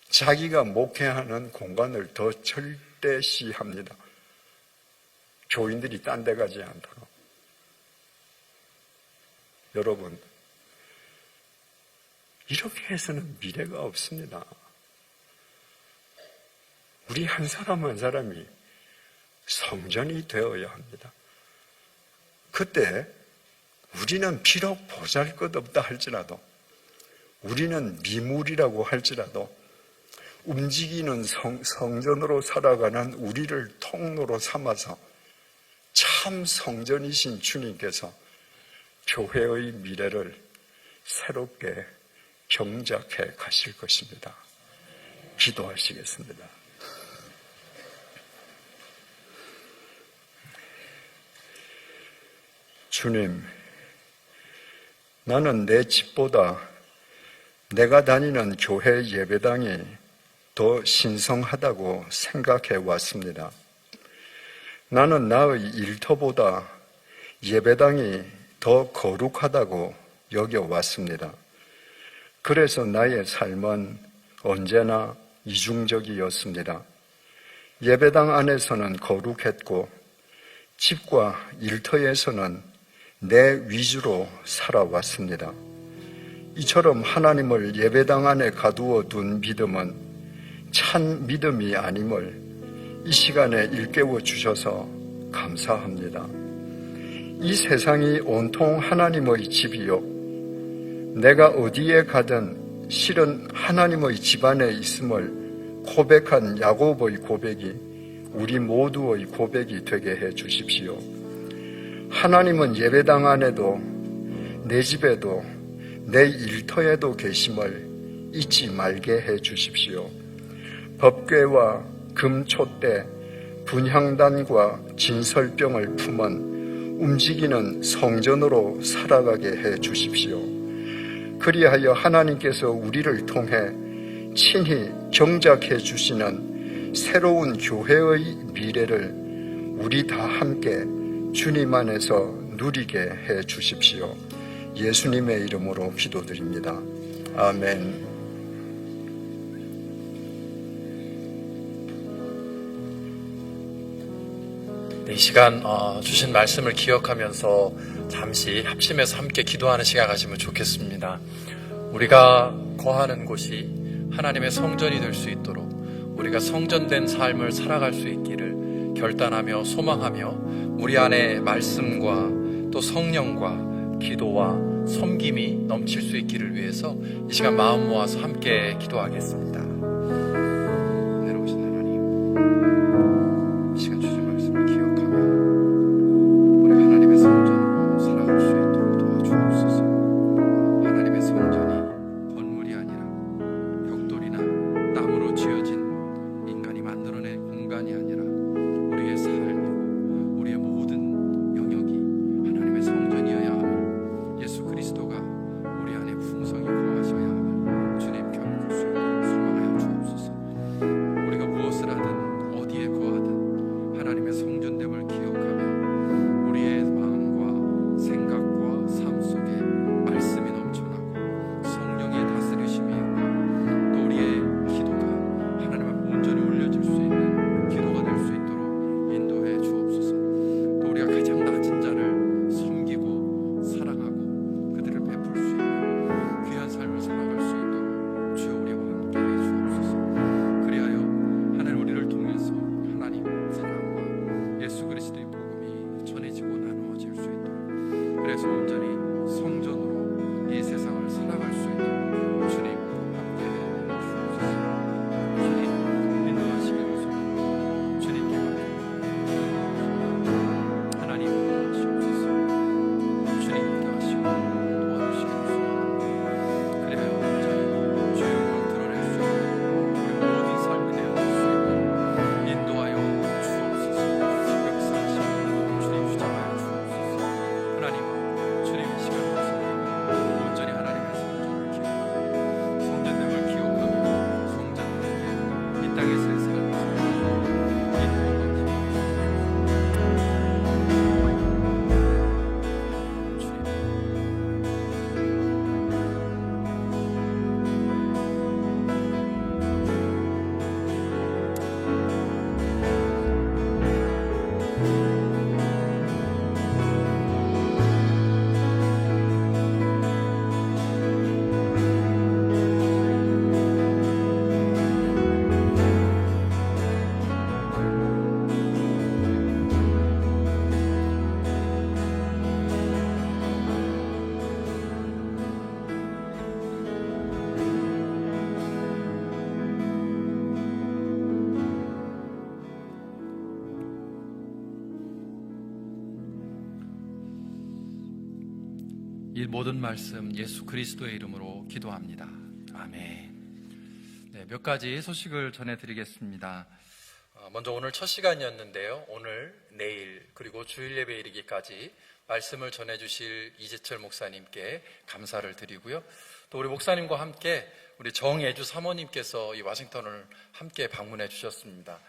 자기가 목회하는 공간을 더 절대시합니다. 교인들이 딴 데 가지 않도록. 여러분, 이렇게 해서는 미래가 없습니다. 우리 한 사람 한 사람이 성전이 되어야 합니다. 그때 우리는 비록 보잘것없다 할지라도, 우리는 미물이라고 할지라도 움직이는 성전으로 살아가는 우리를 통로로 삼아서 참 성전이신 주님께서 교회의 미래를 새롭게 경작해 가실 것입니다. 기도하시겠습니다. 주님, 나는 내 집보다 내가 다니는 교회 예배당이 더 신성하다고 생각해 왔습니다. 나는 나의 일터보다 예배당이 더 거룩하다고 여겨왔습니다. 그래서 나의 삶은 언제나 이중적이었습니다. 예배당 안에서는 거룩했고 집과 일터에서는 내 위주로 살아왔습니다. 이처럼 하나님을 예배당 안에 가두어 둔 믿음은 참 믿음이 아님을 이 시간에 일깨워 주셔서 감사합니다. 이 세상이 온통 하나님의 집이요, 내가 어디에 가든 실은 하나님의 집 안에 있음을 고백한 야고보의 고백이 우리 모두의 고백이 되게 해 주십시오. 하나님은 예배당 안에도 내 집에도 내 일터에도 계심을 잊지 말게 해 주십시오. 법궤와 금촛대, 분향단과 진설병을 품은 움직이는 성전으로 살아가게 해 주십시오. 그리하여 하나님께서 우리를 통해 친히 경작해 주시는 새로운 교회의 미래를 우리 다 함께 주님 안에서 누리게 해 주십시오. 예수님의 이름으로 기도드립니다. 아멘. 이 시간 주신 말씀을 기억하면서 잠시 합심해서 함께 기도하는 시간 가지면 좋겠습니다. 우리가 거하는 곳이 하나님의 성전이 될 수 있도록 우리가 성전된 삶을 살아갈 수 있기를 결단하며 소망하며 우리 안에 말씀과 또 성령과 기도와 섬김이 넘칠 수 있기를 위해서 이 시간 마음 모아서 함께 기도하겠습니다. 내려오신 하나님, 이 시간 주신 말씀을 기억하며 우리가 하나님의 성전으로 살아갈 수 있도록 도와주옵소서. 하나님의 성전이 건물이 아니라 벽돌이나 나무로 지어진 인간이 만들어낸 공간이 아니라 우리의 삶이고 우리의 모든 영역이 하나님의 성전이어야 함을, 예수 그리스도가 우리 안에 풍성히 거하셔야 함을 주님 결코 소망하여 드릴 모든 말씀 예수 그리스도의 이름으로 기도합니다. 아멘. 네, 몇 가지 소식을 전해드리겠습니다. 먼저 오늘 첫 시간이었는데요. 오늘, 내일, 그리고 주일 예배 이르기까지 말씀을 전해주실 이재철 목사님께 감사를 드리고요. 또 우리 목사님과 함께 우리 정예주 사모님께서 이 워싱턴을 함께 방문해 주셨습니다.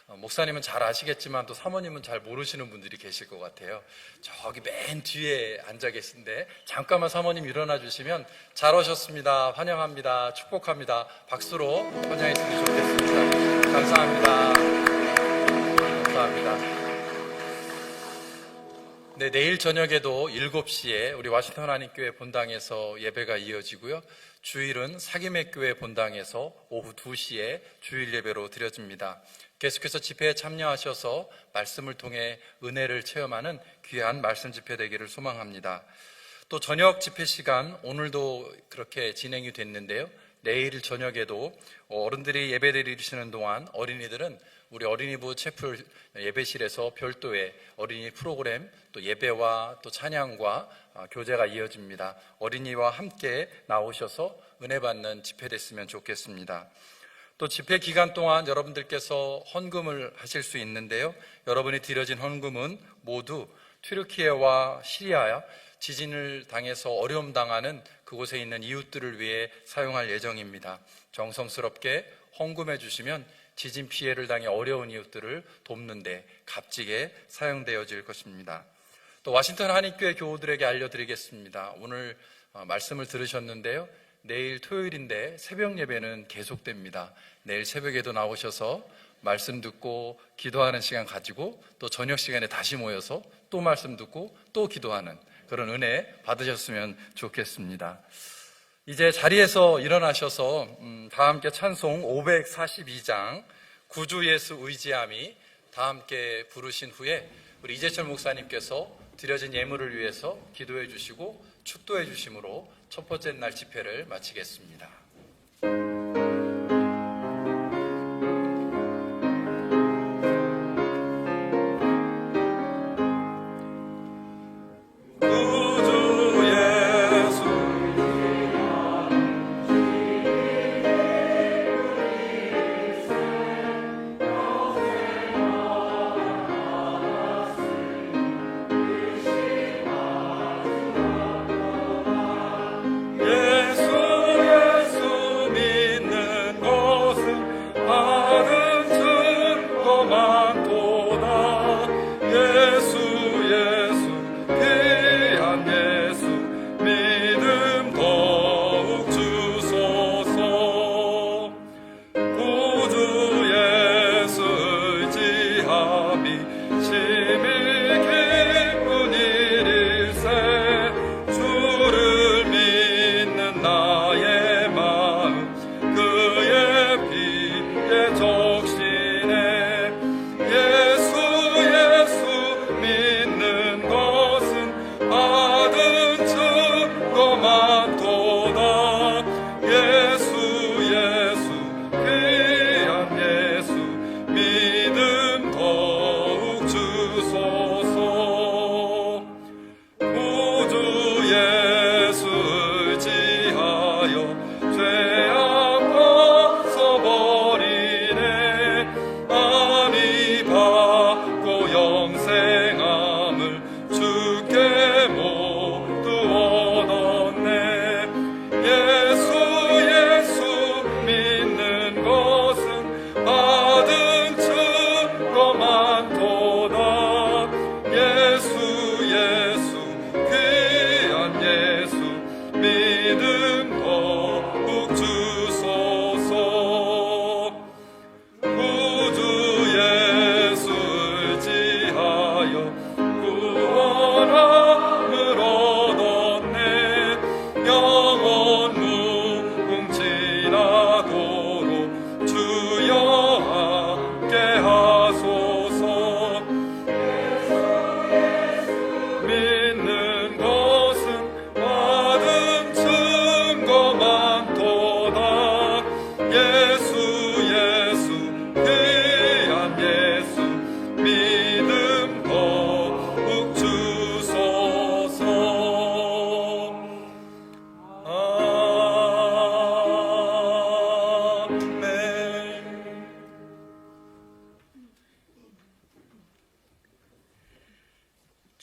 목사님은 잘 아시겠지만 또 사모님은 잘 모르시는 분들이 계실 것 같아요. 저기 맨 뒤에 앉아 계신데 잠깐만 사모님 일어나 주시면 잘 오셨습니다. 환영합니다. 축복합니다. 박수로 환영해 주시면 좋겠습니다. 감사합니다. 감사합니다. 네, 내일 저녁에도 7시에 우리 워싱턴 한인교회 본당에서 예배가 이어지고요. 주일은 사김의교회 본당에서 오후 2시에 주일 예배로 드려집니다. 계속해서 집회에 참여하셔서 말씀을 통해 은혜를 체험하는 귀한 말씀 집회 되기를 소망합니다. 또 저녁 집회 시간 오늘도 그렇게 진행이 됐는데요. 내일 저녁에도 어른들이 예배 드리시는 동안 어린이들은 우리 어린이부 채플 예배실에서 별도의 어린이 프로그램, 또 예배와 또 찬양과 교제가 이어집니다. 어린이와 함께 나오셔서 은혜 받는 집회 됐으면 좋겠습니다. 또 집회 기간 동안 여러분들께서 헌금을 하실 수 있는데요. 여러분이 드려진 헌금은 모두 튀르키예와 시리아 지진을 당해서 어려움 당하는 그곳에 있는 이웃들을 위해 사용할 예정입니다. 정성스럽게 헌금해 주시면 지진 피해를 당해 어려운 이웃들을 돕는 데 값지게 사용되어질 것입니다. 또 워싱턴 한인교회 교우들에게 알려드리겠습니다. 오늘 말씀을 들으셨는데요. 내일 토요일인데 새벽 예배는 계속됩니다. 내일 새벽에도 나오셔서 말씀 듣고 기도하는 시간 가지고 또 저녁 시간에 다시 모여서 또 말씀 듣고 또 기도하는 그런 은혜 받으셨으면 좋겠습니다. 이제 자리에서 일어나셔서 다 함께 찬송 542장 구주 예수 의지함이 다 함께 부르신 후에 우리 이재철 목사님께서 드려진 예물을 위해서 기도해 주시고 축도해 주심으로 첫 번째 날 집회를 마치겠습니다.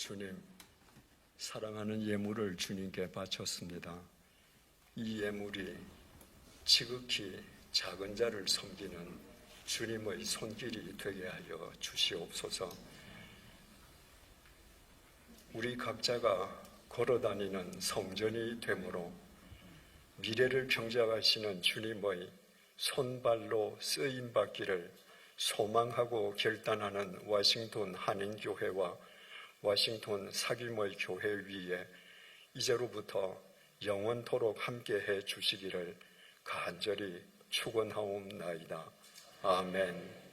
주님, 사랑하는 예물을 주님께 바쳤습니다. 이 예물이 지극히 작은 자를 섬기는 주님의 손길이 되게 하여 주시옵소서. 우리 각자가 걸어다니는 성전이 되므로 미래를 경작하시는 주님의 손발로 쓰임받기를 소망하고 결단하는 워싱턴 한인교회와 워싱턴 사김의 교회 위에 이제로부터 영원토록 함께해 주시기를 간절히 축원하옵나이다. 아멘.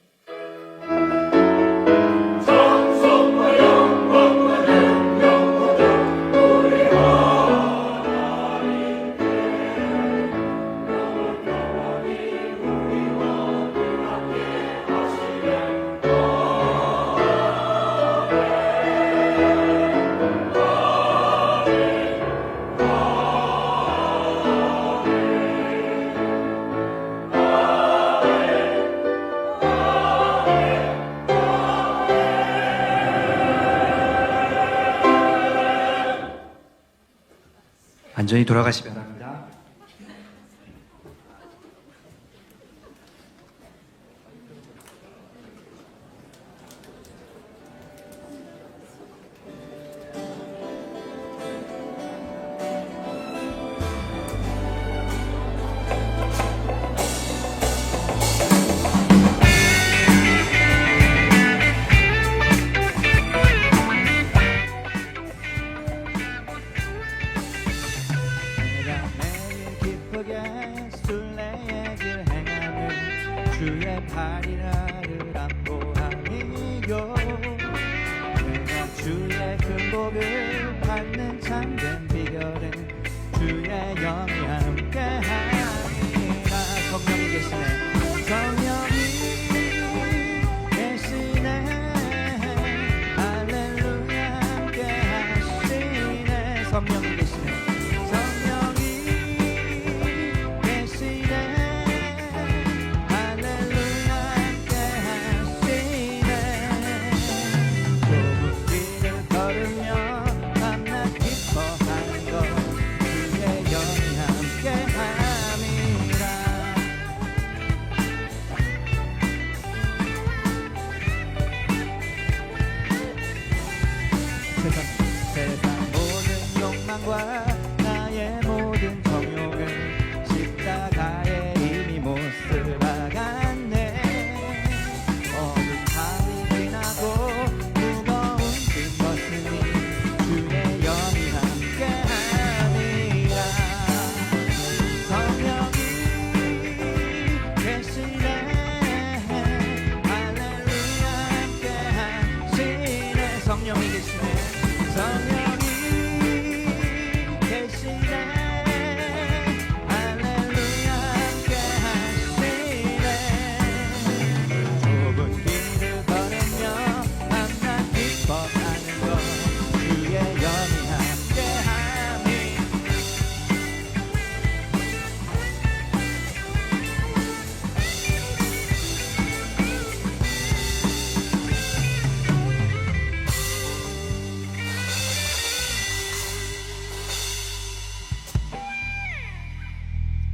안전히 돌아가시 바랍니다. 내가 매일 기쁘게 순례길 행하는 주의 팔이 나를 안보함이요 내가 주의 큰 복을 받는 참된 비결은 주의 영이 함께함이라. 성령이 계시네. 성령이 계시네. 할렐루야 함께하시네. 성령이 계시네. 성령이 계시네. 할렐루야 함께하시네. 좁은 길을 걸으며 밤낮 기뻐하는 것 주의 영이 함께함이라. 세상 모든 욕망과 나의 모든 정욕은 십자가에 이미 못 쓰러갔네. 어두운 밤이 지나고 무거운 짐 벗으니 주의 영이 함께함이라. 성령이 계시네. 할렐루야 함께하시네. 성령이 계시네. 성령이 계시네. 할렐루야 함께하시네. 좁은 길을 걸으며 밤낮 기뻐하는 것 주의 영이 함께함이.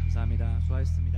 감사합니다. 수고하셨습니다.